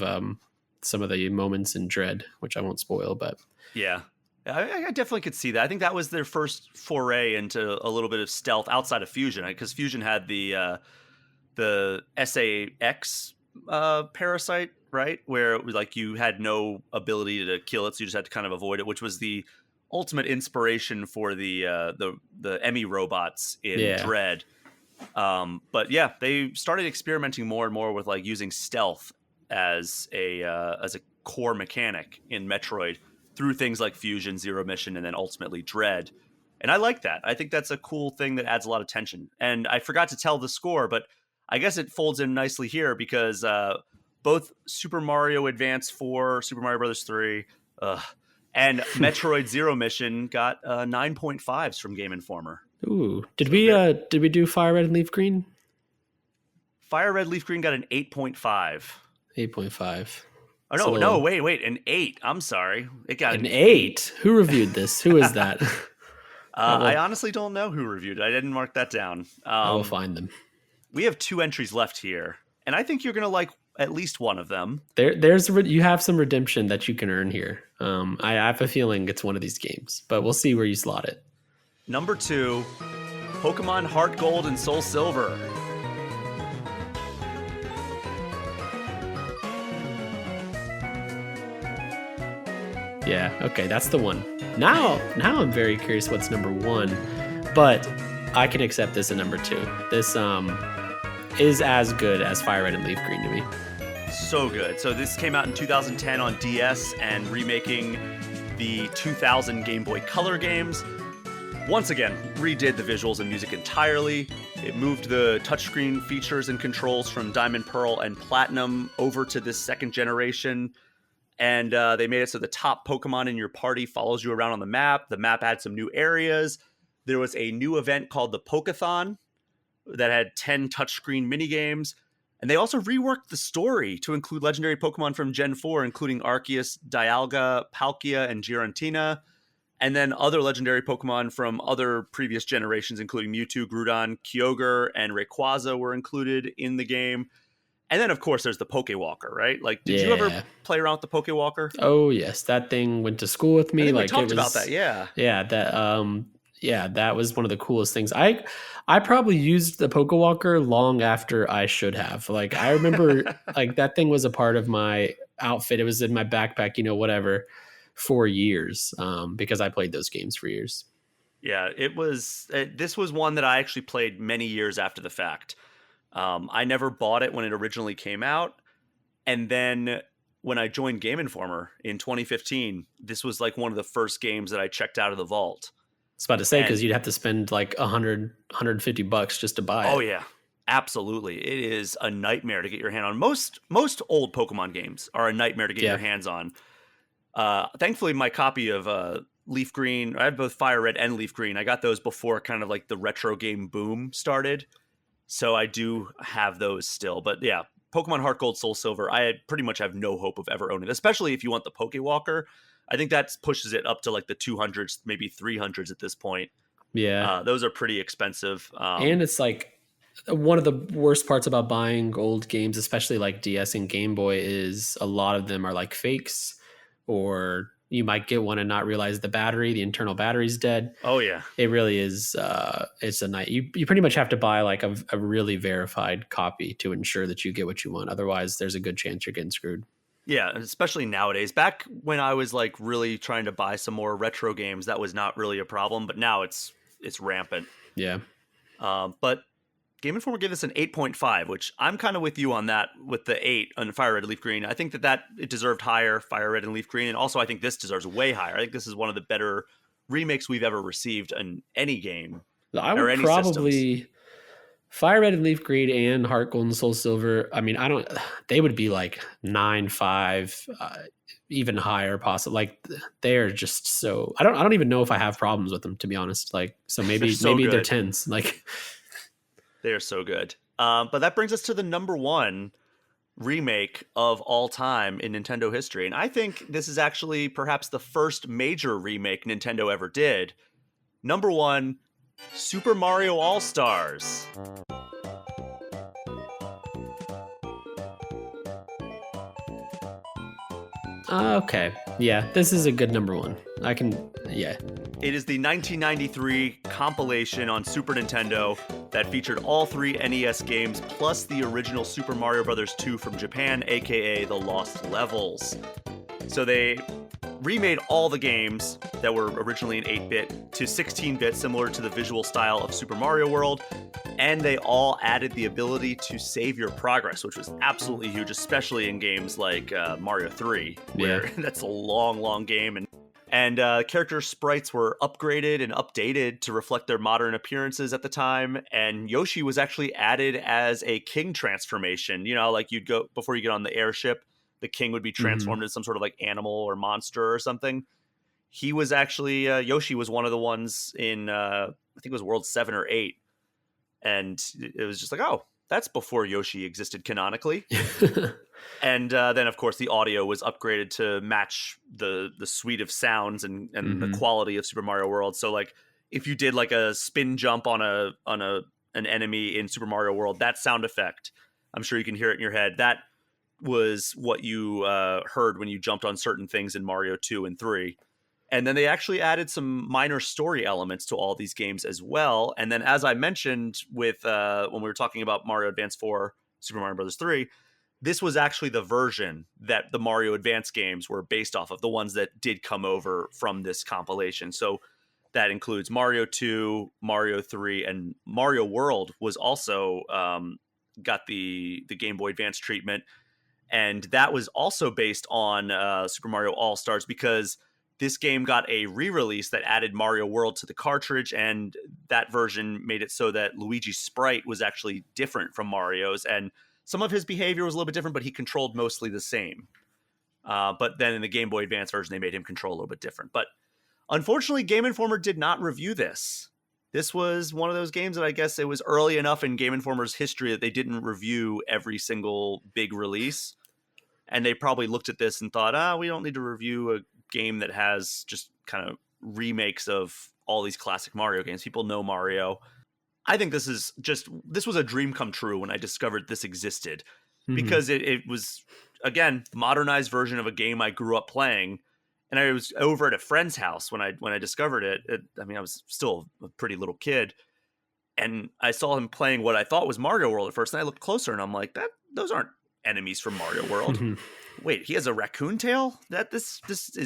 some of the moments in Dread, which I won't spoil, but yeah, I definitely could see that. I think that was their first foray into a little bit of stealth outside of Fusion, because Fusion had the SAX parasite, right? Where it was like you had no ability to kill it, so you just had to kind of avoid it, which was the ultimate inspiration for the Emmy robots in Dread. But yeah, they started experimenting more and more with like using stealth as a core mechanic in Metroid through things like Fusion, Zero Mission, and then ultimately Dread. And I like that. I think that's a cool thing that adds a lot of tension. And I forgot to tell the score, but I guess it folds in nicely here because both Super Mario Advance 4, Super Mario Bros. 3, and Metroid Zero Mission got 9.5s from Game Informer. Ooh, did we do Fire Red and Leaf Green? Fire Red Leaf Green got an 8.5. 8.5. Oh no, wait, an 8. I'm sorry, it got an 8. Who reviewed this? Who is that? I honestly don't know who reviewed it. I didn't mark that down. I will find them. We have 2 entries left here, and I think you're gonna like at least one of them. You have some redemption that you can earn here. I have a feeling it's one of these games, but we'll see where you slot it. Number 2, Pokemon Heart Gold and Soul Silver. Yeah, okay, that's the one. Now I'm very curious what's number 1, but I can accept this at number 2. This is as good as Fire Red and Leaf Green to me. So good. So this came out in 2010 on DS and remaking the 2000 Game Boy Color games. Once again, redid the visuals and music entirely. It moved the touchscreen features and controls from Diamond, Pearl, and Platinum over to this second generation. And they made it so the top Pokemon in your party follows you around on the map. The map had some new areas. There was a new event called the Pokeathon that had 10 touchscreen minigames. And they also reworked the story to include legendary Pokemon from Gen 4, including Arceus, Dialga, Palkia, and Giratina. And then other legendary Pokemon from other previous generations, including Mewtwo, Groudon, Kyogre, and Rayquaza were included in the game. And then, of course, there's the Pokewalker, right? Like, did you ever play around with the Pokewalker? Oh, yes. That thing went to school with me. We talked about that, yeah. Yeah, that was one of the coolest things. I probably used the Pokewalker long after I should have. Like, I remember like that thing was a part of my outfit. It was in my backpack, whatever, for years, because I played those games for years. Yeah, this was one that I actually played many years after the fact. I never bought it when it originally came out. And then when I joined Game Informer in 2015, this was like one of the first games that I checked out of the vault. I was about to say, because you'd have to spend like $150 just to buy it. Oh, yeah. Absolutely. It is a nightmare to get your hand on. Most old Pokemon games are a nightmare to get your hands on. Thankfully, my copy of Leaf Green, I have both Fire Red and Leaf Green. I got those before kind of like the retro game boom started. So I do have those still. But yeah, Pokemon Heart Gold, Soul Silver, I pretty much have no hope of ever owning, especially if you want the Pokewalker. I think that pushes it up to like the 200s, maybe 300s at this point. Yeah. Those are pretty expensive. And it's like one of the worst parts about buying old games, especially like DS and Game Boy, is a lot of them are like fakes, or you might get one and not realize the internal battery's dead. Oh yeah. It really is. It's a night. You pretty much have to buy like a really verified copy to ensure that you get what you want. Otherwise, there's a good chance you're getting screwed. Yeah, especially nowadays. Back when I was like really trying to buy some more retro games, that was not really a problem. But now it's rampant. Yeah. But Game Informer gave this an 8.5, which I'm kind of with you on that, with the 8 on Fire Red and Leaf Green. I think that it deserved higher, Fire Red and Leaf Green. And also I think this deserves way higher. I think this is one of the better remakes we've ever received in any game. I would probably Fire Red and Leaf Green and Heart Gold and Soul Silver. I mean, they would be like 9.5, even higher possible. Like they're just so, I don't even know if I have problems with them, to be honest. Like, so maybe they're 10s. Like they are so good. But that brings us to the number 1 remake of all time in Nintendo history. And I think this is actually perhaps the first major remake Nintendo ever did. Number 1, Super Mario All-Stars. Okay. Yeah, this is a good number 1. Yeah. It is the 1993 compilation on Super Nintendo that featured all 3 NES games plus the original Super Mario Bros. 2 from Japan, aka The Lost Levels. So they remade all the games that were originally in 8-bit to 16-bit, similar to the visual style of Super Mario World, and they all added the ability to save your progress, which was absolutely huge, especially in games like Mario 3, where that's a long, long game, and character sprites were upgraded and updated to reflect their modern appearances at the time, and Yoshi was actually added as a king transformation. You know, like you'd go, before you get on the airship, the king would be transformed into some sort of like animal or monster or something. He was actually, Yoshi was one of the ones in, I think it was World 7 or 8. And it was just like, oh, that's before Yoshi existed canonically. And then, of course, the audio was upgraded to match the suite of sounds and the quality of Super Mario World. So, like, if you did like a spin jump on an enemy in Super Mario World, that sound effect, I'm sure you can hear it in your head. That was what you heard when you jumped on certain things in Mario 2 and 3. And then they actually added some minor story elements to all these games as well. And then, as I mentioned with when we were talking about Mario Advance 4, Super Mario Bros. 3, this was actually the version that the Mario Advance games were based off of, the ones that did come over from this compilation. So that includes Mario 2, Mario 3, and Mario World was also got the Game Boy Advance treatment. And that was also based on Super Mario All-Stars, because this game got a re-release that added Mario World to the cartridge, and that version made it so that Luigi's sprite was actually different from Mario's, and some of his behavior was a little bit different, but he controlled mostly the same. But then in the Game Boy Advance version, they made him control a little bit different. But unfortunately, Game Informer did not review this. This was one of those games that I guess it was early enough in Game Informer's history that they didn't review every single big release. And they probably looked at this and thought, we don't need to review a game that has just kind of remakes of all these classic Mario games. People know Mario. I think this was a dream come true when I discovered this existed, because it was, again, modernized version of a game I grew up playing. And I was over at a friend's house when I discovered it. I mean, I was still a pretty little kid, and I saw him playing what I thought was Mario World at first. And I looked closer and I'm like, those aren't enemies from Mario World. Wait, he has a raccoon tail? This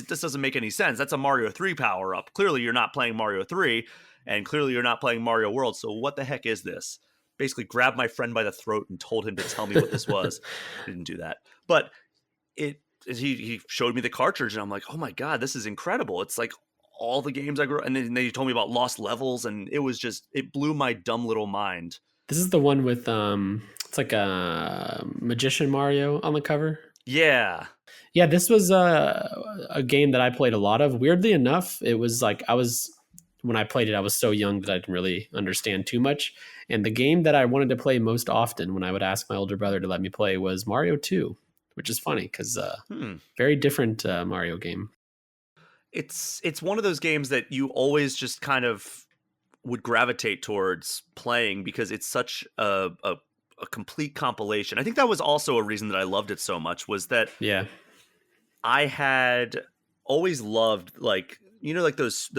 doesn't make any sense. That's a Mario 3 power up. Clearly you're not playing Mario 3, and clearly you're not playing Mario World. So what the heck is this? Basically grabbed my friend by the throat and told him to tell me what this was. Didn't do that. But he showed me the cartridge, and I'm like, oh my God, this is incredible. It's like all the games I grew up, and then they told me about Lost Levels, and it blew my dumb little mind. This is the one with it's like a Magician Mario on the cover. Yeah. This was a game that I played a lot of. Weirdly enough, it was like I was when I played it, I was so young that I didn't really understand too much. And the game that I wanted to play most often when I would ask my older brother to let me play was Mario 2, which is funny because very different Mario game. It's one of those games that you always just kind of would gravitate towards playing because it's such a complete compilation. I think that was also a reason that I loved it so much, was that I had always loved, like, you know, like those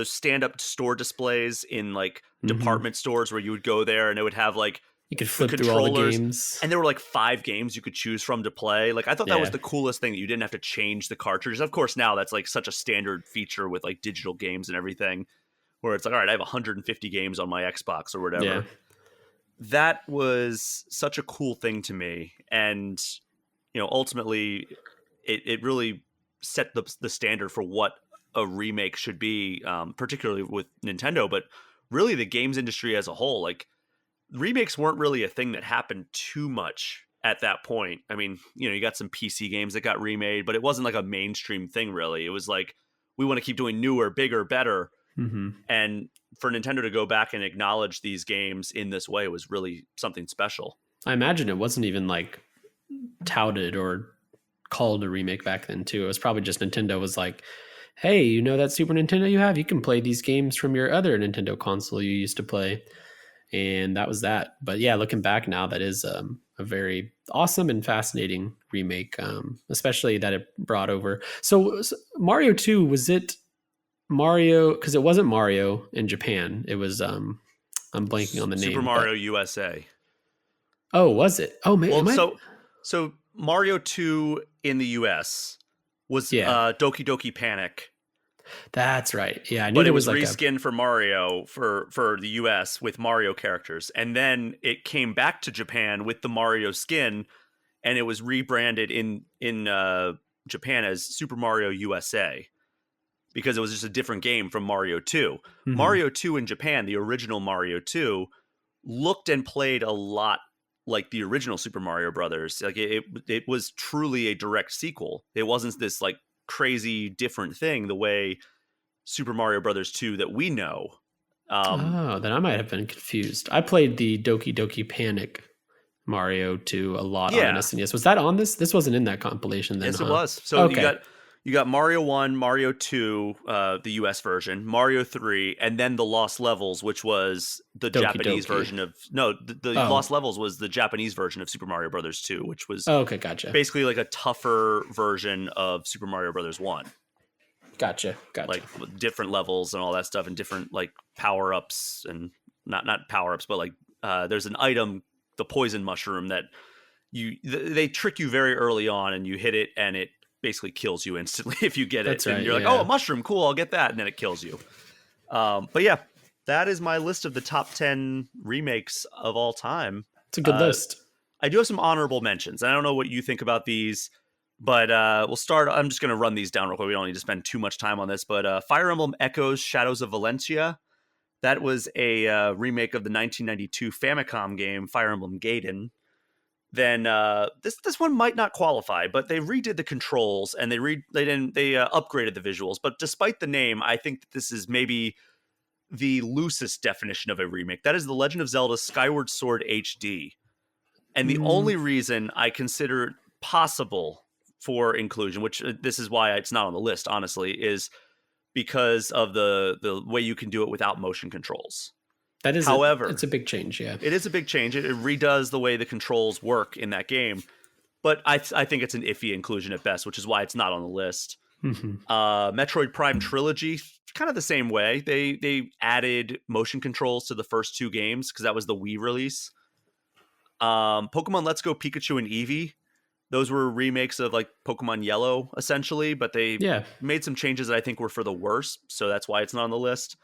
stand-up store displays in like department stores where you would go there and it would have like you could flip through all the games, and there were like 5 games you could choose from to play. Like, I thought that was the coolest thing, that you didn't have to change the cartridges. Of course, now that's like such a standard feature with like digital games and everything, where it's like, all right, I have 150 games on my Xbox or whatever. Yeah. That was such a cool thing to me. And, you know, ultimately it really set the standard for what a remake should be, particularly with Nintendo, but really the games industry as a whole. Like, remakes weren't really a thing that happened too much at that point. I mean, you know, you got some PC games that got remade, but it wasn't like a mainstream thing, really. It was like, we want to keep doing newer, bigger, better. And for Nintendo to go back and acknowledge these games in this way was really something special. I imagine it wasn't even like touted or called a remake back then too. It was probably just Nintendo was like, hey, you know that Super Nintendo you have? You can play these games from your other Nintendo console you used to play. And that was that. But yeah, looking back now, that is a very awesome and fascinating remake, especially that it brought over. So Mario 2, was it Mario? Because it wasn't Mario in Japan. It was, I'm blanking on the name. Super Mario USA. Oh, was it? Oh, man. Well, so Mario 2 in the US was Doki Doki Panic. That's right. Yeah, I knew but it was was like reskinned for Mario for the US with Mario characters, and then it came back to Japan with the Mario skin, and it was rebranded in Japan as Super Mario USA because it was just a different game from Mario 2. Mario 2 in Japan, the original Mario 2, looked and played a lot like the original Super Mario Brothers. Like, it was truly a direct sequel. It wasn't this like crazy different thing the way Super Mario Brothers 2 that we know. Then I might have been confused. I played the Doki Doki Panic Mario 2 a lot on SNES. Was that on this? This wasn't in that compilation then. Yes, it was. So you got Mario 1, Mario 2, the US version, Mario 3, and then the Lost Levels, which was the Japanese version of... No, the Lost Levels was the Japanese version of Super Mario Brothers 2, which was gotcha. basically like a tougher version of Super Mario Brothers 1. Gotcha. Like with different levels and all that stuff, and different like power-ups, and not power-ups, but like there's an item, the poison mushroom, that they trick you very early on, and you hit it and it basically kills you instantly if you get it. And you're like, oh, a mushroom, cool, I'll get that, and then it kills you. But yeah, that is my list of the top 10 remakes of all time. It's a good list. I do have some honorable mentions. I don't know what you think about these, but we'll start. I'm just going to run these down real quick. We don't need to spend too much time on this, but Fire Emblem Echoes Shadows of Valencia. That was a remake of the 1992 Famicom game Fire Emblem Gaiden. Then this one might not qualify, but they redid the controls and they upgraded the visuals. But despite the name, I think that this is maybe the loosest definition of a remake. That is The Legend of Zelda Skyward Sword HD. And the only reason I consider it possible for inclusion, which this is why it's not on the list, honestly, is because of the way you can do it without motion controls. That is, however, it's a big change. Yeah, it is a big change. It redoes the way the controls work in that game, but I think it's an iffy inclusion at best, which is why it's not on the list. Metroid Prime Trilogy, kind of the same way. They added motion controls to the first 2 games because that was the Wii release. Pokemon Let's Go Pikachu and Eevee, those were remakes of like Pokemon Yellow essentially, but they made some changes that I think were for the worse, so that's why it's not on the list.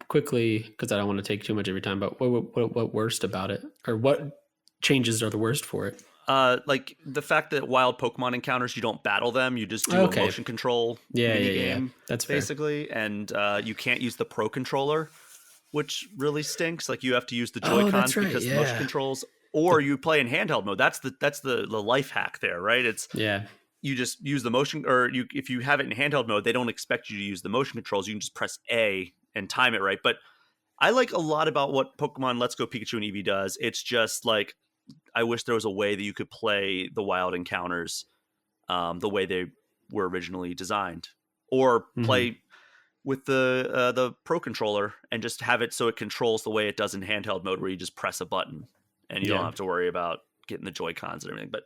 Quickly, because I don't want to take too much of your time, but what worst about it, or what changes are the worst for it? Like the fact that wild Pokemon encounters, you don't battle them, you just do a motion control minigame. That's basically fair. And you can't use the Pro Controller, which really stinks. Like you have to use the Joy-Cons because motion controls, or you play in handheld mode. That's the life hack there, right? It's you just use the motion, or if you have it in handheld mode, they don't expect you to use the motion controls. You can just press A and time it right. But I like a lot about what Pokemon Let's Go Pikachu and Eevee does. It's just like, I wish there was a way that you could play the wild encounters the way they were originally designed, or play with the Pro controller and just have it so it controls the way it does in handheld mode, where you just press a button and you don't have to worry about getting the Joy-Cons and everything. But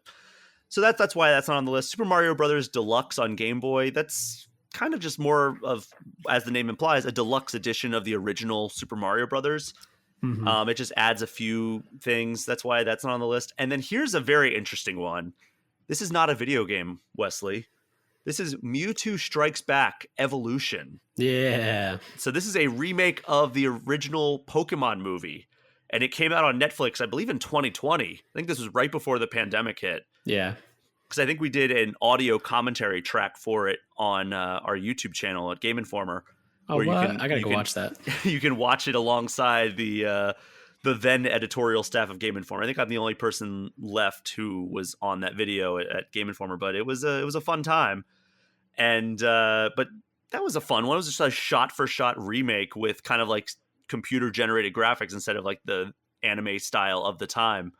so that's why that's not on the list. Super Mario Brothers Deluxe on Game Boy, that's kind of just more of, as the name implies, a deluxe edition of the original Super Mario Brothers. It just adds a few things. That's why that's not on the list. And then here's a very interesting one. This is not a video game, Wesley. This is Mewtwo Strikes Back Evolution. Yeah. So this is a remake of the original Pokemon movie. And it came out on Netflix, I believe, in 2020. I think this was right before the pandemic hit. Yeah. Because I think we did an audio commentary track for it on our YouTube channel at Game Informer. Oh, what? I gotta go watch that. You can watch it alongside the then editorial staff of Game Informer. I think I'm the only person left who was on that video at Game Informer, but it was a fun time. And but that was a fun one. It was just a shot-for-shot remake with kind of like computer-generated graphics instead of like the anime style of the time.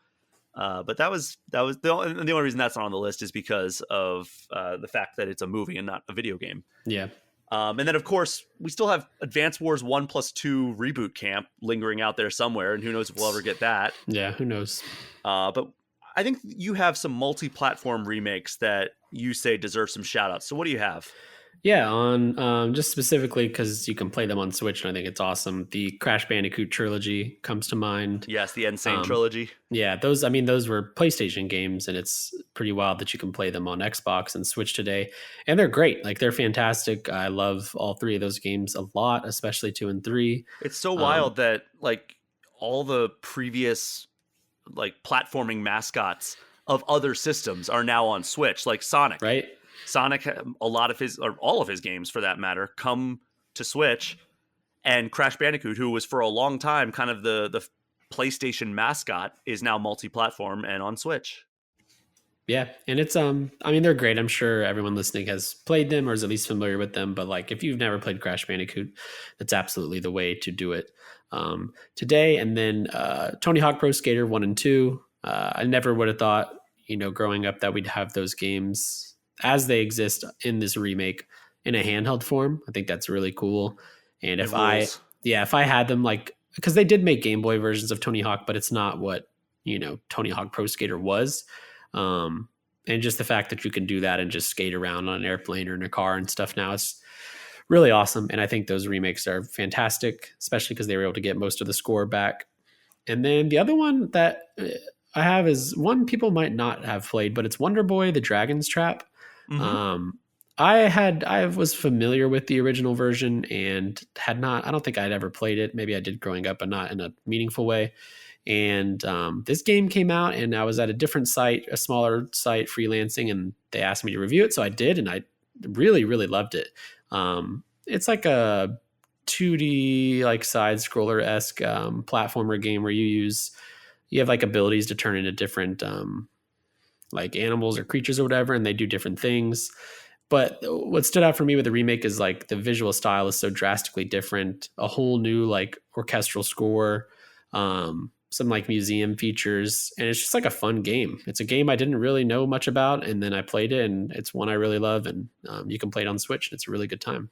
But that was the only reason that's not on the list is because of the fact that it's a movie and not a video game. Yeah. And then, of course, we still have Advance Wars 1+2 Reboot Camp lingering out there somewhere, and who knows if we'll ever get that. Yeah, who knows? But I think you have some multi-platform remakes that you say deserve some shout-outs. So what do you have? Yeah, on just specifically because you can play them on Switch, and I think it's awesome. The Crash Bandicoot trilogy comes to mind. Yes, the Insane trilogy. Yeah, those were PlayStation games, and it's pretty wild that you can play them on Xbox and Switch today. And they're great. Like, they're fantastic. I love all three of those games a lot, especially 2 and 3. It's so wild that, like, all the previous, like, platforming mascots of other systems are now on Switch, like Sonic. Right? Sonic, a lot of his, or all of his games for that matter, come to Switch. And Crash Bandicoot, who was for a long time kind of the PlayStation mascot, is now multi-platform and on Switch. Yeah, and it's they're great. I'm sure everyone listening has played them or is at least familiar with them. But like, if you've never played Crash Bandicoot, that's absolutely the way to do it today. And then Tony Hawk Pro Skater 1 and 2. I never would have thought, growing up, that we'd have those games as they exist in this remake in a handheld form. I think that's really cool. And if I had them, like, because they did make Game Boy versions of Tony Hawk, but it's not what, Tony Hawk Pro Skater was. And just the fact that you can do that and just skate around on an airplane or in a car and stuff now, it's really awesome. And I think those remakes are fantastic, especially because they were able to get most of the score back. And then the other one that I have is one people might not have played, but it's Wonder Boy, The Dragon's Trap. I was familiar with the original version and I don't think I'd ever played it. Maybe I did growing up, but not in a meaningful way. And this game came out and I was at a different site, a smaller site, freelancing, and they asked me to review it. So I did, and I really, really loved it. It's like a 2D, like side scroller-esque platformer game where you have like abilities to turn into different like animals or creatures or whatever, and they do different things. But what stood out for me with the remake is like the visual style is so drastically different, a whole new like orchestral score, some like museum features, and it's just like a fun game. It's a game I didn't really know much about, and then I played it, and it's one I really love, and you can play it on Switch, and it's a really good time.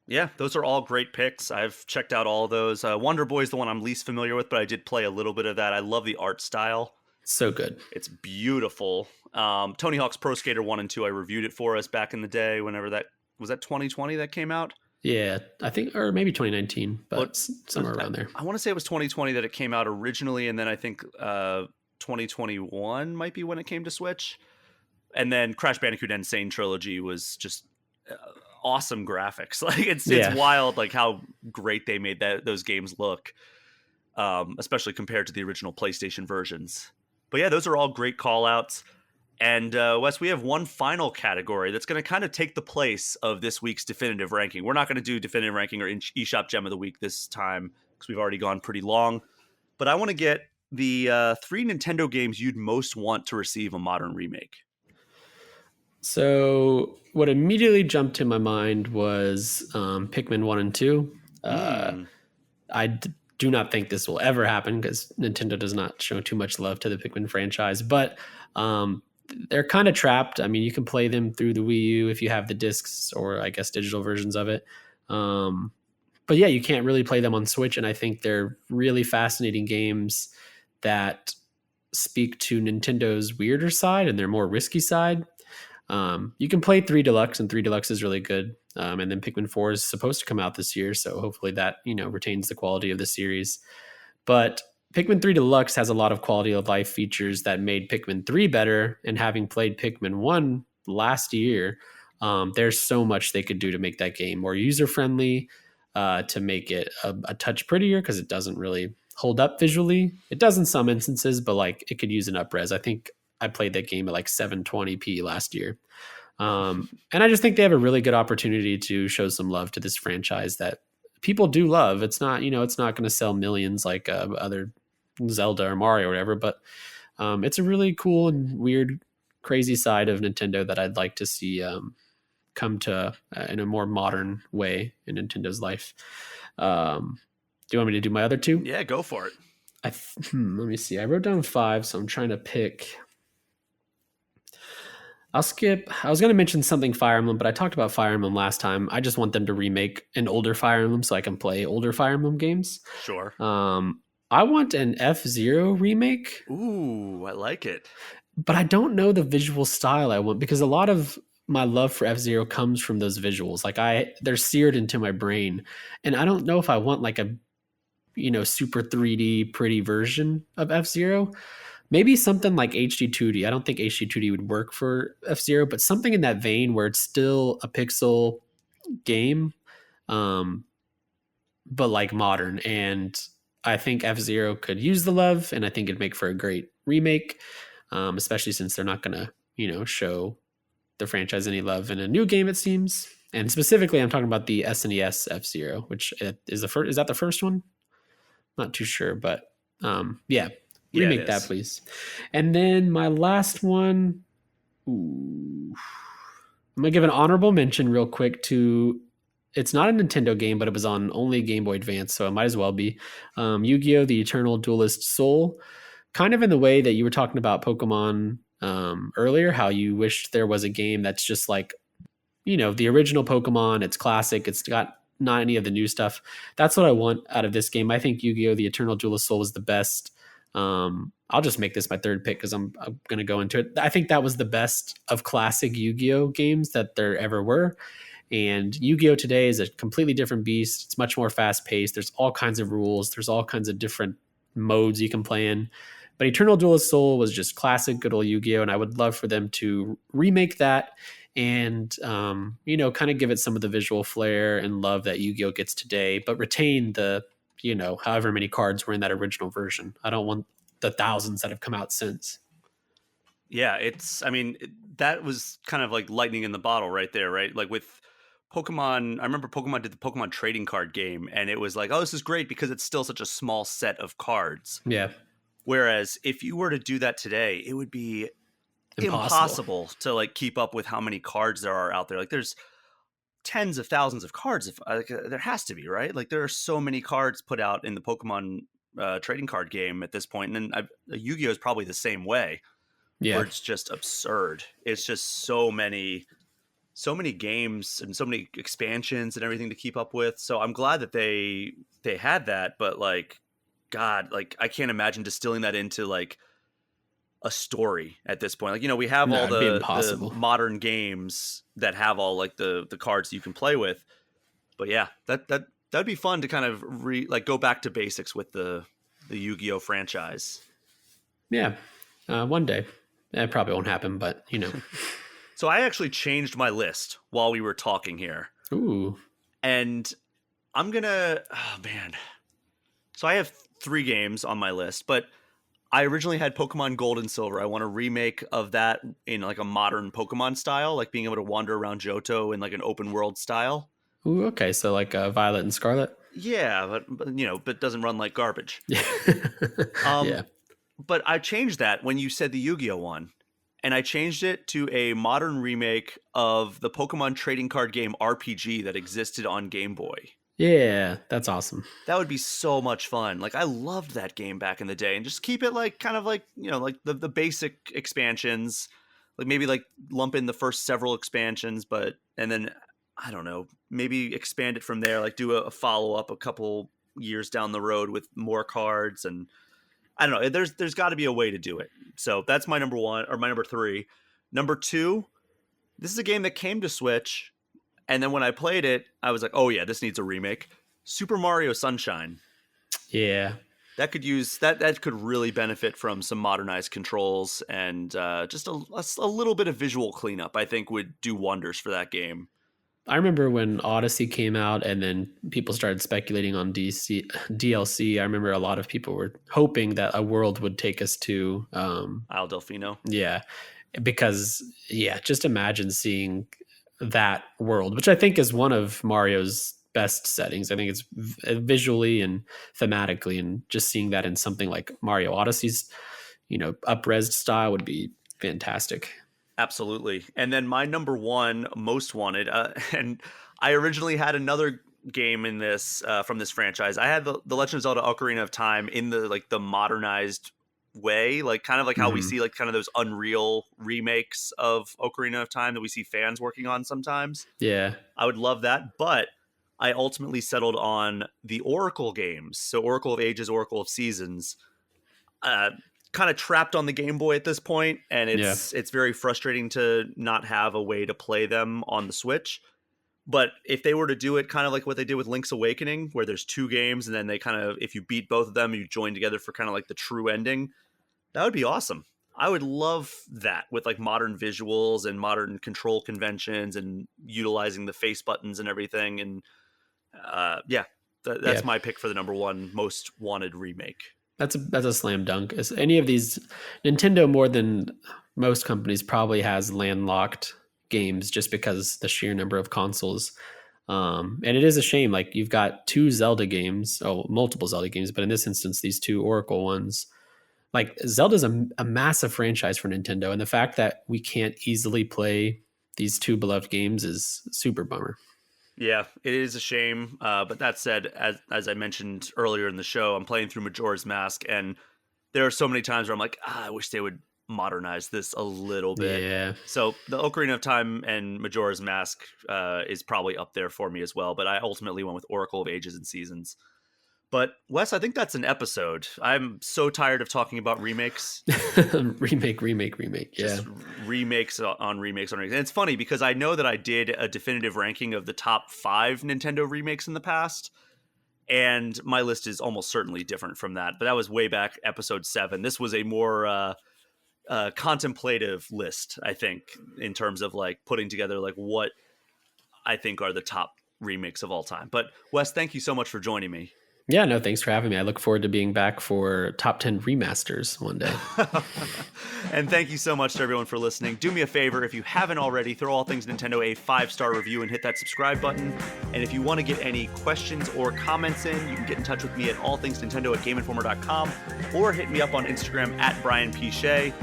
Yeah, those are all great picks. I've checked out all of those. Wonder Boy is the one I'm least familiar with, but I did play a little bit of that. I love the art style. So good. It's beautiful. Tony Hawk's Pro Skater 1 and 2, I reviewed it for us back in the day, whenever that was, that 2020 that came out? Yeah, I think, or maybe 2019, but somewhere around there. I want to say it was 2020 that it came out originally, and then I think 2021 might be when it came to Switch. And then Crash Bandicoot Insane Trilogy was just awesome graphics. Like, it's wild, like how great they made those games look, especially compared to the original PlayStation versions. But yeah, those are all great call outs. And Wes, we have one final category that's going to kind of take the place of this week's definitive ranking. We're not going to do definitive ranking or eShop Gem of the Week this time because we've already gone pretty long. But I want to get the 3 Nintendo games you'd most want to receive a modern remake. So what immediately jumped to my mind was Pikmin 1 and 2. Mm. Do not think this will ever happen because Nintendo does not show too much love to the Pikmin franchise, but um, they're kind of trapped. I mean, you can play them through the Wii U if you have the discs or I guess digital versions of it. Um, but yeah, you can't really play them on Switch, and I think they're really fascinating games that speak to Nintendo's weirder side and their more risky side. You can play 3 Deluxe, and 3 Deluxe is really good. And then Pikmin 4 is supposed to come out this year, so hopefully that retains the quality of the series. But Pikmin 3 Deluxe has a lot of quality of life features that made Pikmin 3 better. And having played Pikmin 1 last year, there's so much they could do to make that game more user friendly, to make it a touch prettier because it doesn't really hold up visually. It does in some instances, but like it could use an upres. I think I played that game at like 720p last year. And I just think they have a really good opportunity to show some love to this franchise that people do love. It's not, it's not going to sell millions like other Zelda or Mario or whatever, but it's a really cool and weird, crazy side of Nintendo that I'd like to see come to in a more modern way in Nintendo's life. Do you want me to do my other 2? Yeah, go for it. Let me see. I wrote down 5, so I'm trying to pick. I'll skip. I was going to mention something Fire Emblem, but I talked about Fire Emblem last time. I just want them to remake an older Fire Emblem so I can play older Fire Emblem games. Sure. I want an F-Zero remake. Ooh, I like it. But I don't know the visual style I want because a lot of my love for F-Zero comes from those visuals. Like they're seared into my brain. And I don't know if I want like a, super 3D pretty version of F-Zero. Maybe something like HD 2D. I don't think HD 2D would work for F-Zero, but something in that vein where it's still a pixel game, but like modern. And I think F-Zero could use the love, and I think it'd make for a great remake, especially since they're not going to, show the franchise any love in a new game, it seems. And specifically, I'm talking about the SNES F-Zero, which is the first. Is that the first one? Not too sure, but yeah. Remake that, please. And then my last one, I'm going to give an honorable mention real quick to, it's not a Nintendo game, but it was on only Game Boy Advance, so it might as well be, Yu-Gi-Oh! The Eternal Duelist Soul. Kind of in the way that you were talking about Pokemon earlier, how you wished there was a game that's just like, the original Pokemon, it's classic, it's got not any of the new stuff. That's what I want out of this game. I think Yu-Gi-Oh! The Eternal Duelist Soul is the best. I'll just make this my third pick because I'm going to go into it. I think that was the best of classic Yu-Gi-Oh games that there ever were. And Yu-Gi-Oh today is a completely different beast. It's much more fast paced. There's all kinds of rules. There's all kinds of different modes you can play in. But Eternal Duelist Soul was just classic, good old Yu-Gi-Oh! And I would love for them to remake that and, kind of give it some of the visual flair and love that Yu-Gi-Oh gets today, but retain the however many cards were in that original version. I don't want the thousands that have come out since. Yeah, that was kind of like lightning in the bottle right there, right? Like with Pokemon, I remember Pokemon did the Pokemon trading card game, and it was like, oh, this is great because it's still such a small set of cards. Yeah. Whereas if you were to do that today, it would be impossible to like keep up with how many cards there are out there. Like there's tens of thousands of cards. There has to be, right? Like there are so many cards put out in the Pokemon trading card game at this point, and then Yu-Gi-Oh is probably the same way. Yeah, where it's just absurd. It's just so many games and so many expansions and everything to keep up with. So I'm glad that they had that, but like, God, like I can't imagine distilling that into like a story at this point. Like, we have all the modern games that have all like the cards you can play with. But yeah, that'd be fun to kind of go back to basics with the Yu-Gi-Oh franchise. Yeah. One day. It probably won't happen, but So I actually changed my list while we were talking here. Ooh. And I'm gonna, oh man. So I have 3 games on my list, but I originally had Pokemon Gold and Silver. I want a remake of that in like a modern Pokemon style, like being able to wander around Johto in like an open world style. Ooh, okay. So like Violet and Scarlet? Yeah, but doesn't run like garbage. Yeah. But I changed that when you said the Yu-Gi-Oh one. and I changed it to a modern remake of the Pokemon trading card game RPG that existed on Game Boy. Yeah, that's awesome. That would be so much fun. Like, I loved that game back in the day, and just keep it like kind of like, you know, like the basic expansions, like maybe like lump in the first several expansions, and then I don't know, maybe expand it from there, like do a follow up a couple years down the road with more cards. And I don't know, there's got to be a way to do it. So that's my number one, or my number three. Number two, this is a game that came to Switch, and then when I played it, I was like, oh yeah, this needs a remake. Super Mario Sunshine. Yeah. That could really benefit from some modernized controls, and just a little bit of visual cleanup, I think would do wonders for that game. I remember when Odyssey came out and then people started speculating on DLC. I remember a lot of people were hoping that a world would take us to Isle Delfino. Yeah. Because, just imagine seeing that world, which I think is one of Mario's best settings. I think it's visually and thematically, and just seeing that in something like Mario Odyssey's, up-res style would be fantastic. Absolutely. And then my number one most wanted, and I originally had another game in this from this franchise. I had the Legend of Zelda Ocarina of Time in the modernized way, like kind of like how we see like kind of those Unreal remakes of Ocarina of Time that we see fans working on sometimes. Yeah. I would love that, but I ultimately settled on the Oracle games. So Oracle of Ages, Oracle of Seasons. Kind of trapped on the Game Boy at this point, and it's very frustrating to not have a way to play them on the Switch. But if they were to do it kind of like what they did with Link's Awakening, where there's two games, and then they kind of, if you beat both of them, you join together for kind of like the true ending, that would be awesome. I would love that with like modern visuals and modern control conventions and utilizing the face buttons and everything. And that's my pick for the number one most wanted remake. That's a slam dunk. As any of these, Nintendo more than most companies probably has landlocked games just because the sheer number of consoles. And it is a shame. Like, you've got two Zelda games, multiple Zelda games, but in this instance, these two Oracle ones. Like, Zelda's a massive franchise for Nintendo, and the fact that we can't easily play these two beloved games is super bummer. Yeah, it is a shame. But that said, as I mentioned earlier in the show, I'm playing through Majora's Mask, and there are so many times where I'm like, I wish they would modernize this a little bit. Yeah. So the Ocarina of Time and Majora's Mask is probably up there for me as well. But I ultimately went with Oracle of Ages and Seasons. But Wes, I think that's an episode. I'm so tired of talking about remakes. remake. Yeah. Just remakes on remakes. And it's funny because I know that I did a definitive ranking of the top 5 Nintendo remakes in the past. And my list is almost certainly different from that. But that was way back, episode 7. This was a more contemplative list, I think, in terms of like putting together like what I think are the top remakes of all time. But Wes, thank you so much for joining me. Yeah, no, thanks for having me. I look forward to being back for top 10 remasters one day. And thank you so much to everyone for listening. Do me a favor, if you haven't already, throw All Things Nintendo a 5-star review and hit that subscribe button. And if you want to get any questions or comments in, you can get in touch with me at allthingsnintendo@GameInformer.com or hit me up on Instagram at Brian P. Shea.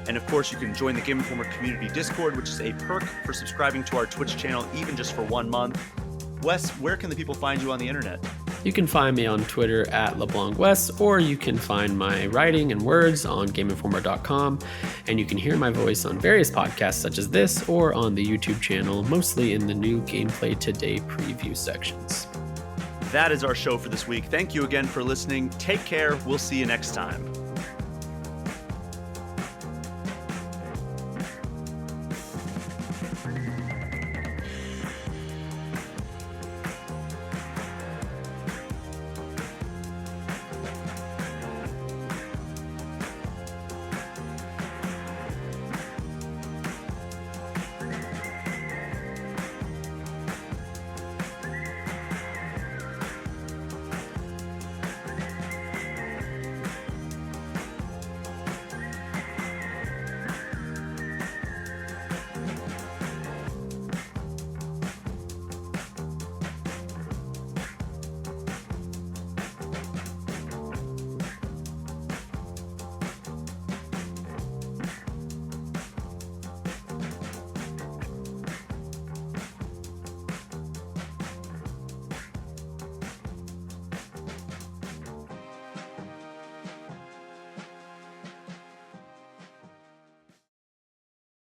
And of course, you can join the Game Informer community Discord, which is a perk for subscribing to our Twitch channel, even just for 1 month. Wes, where can the people find you on the internet? You can find me on Twitter at LeBlanc West, or you can find my writing and words on GameInformer.com, and you can hear my voice on various podcasts such as this, or on the YouTube channel, mostly in the new Gameplay Today preview sections. That is our show for this week. Thank you again for listening. Take care. We'll see you next time.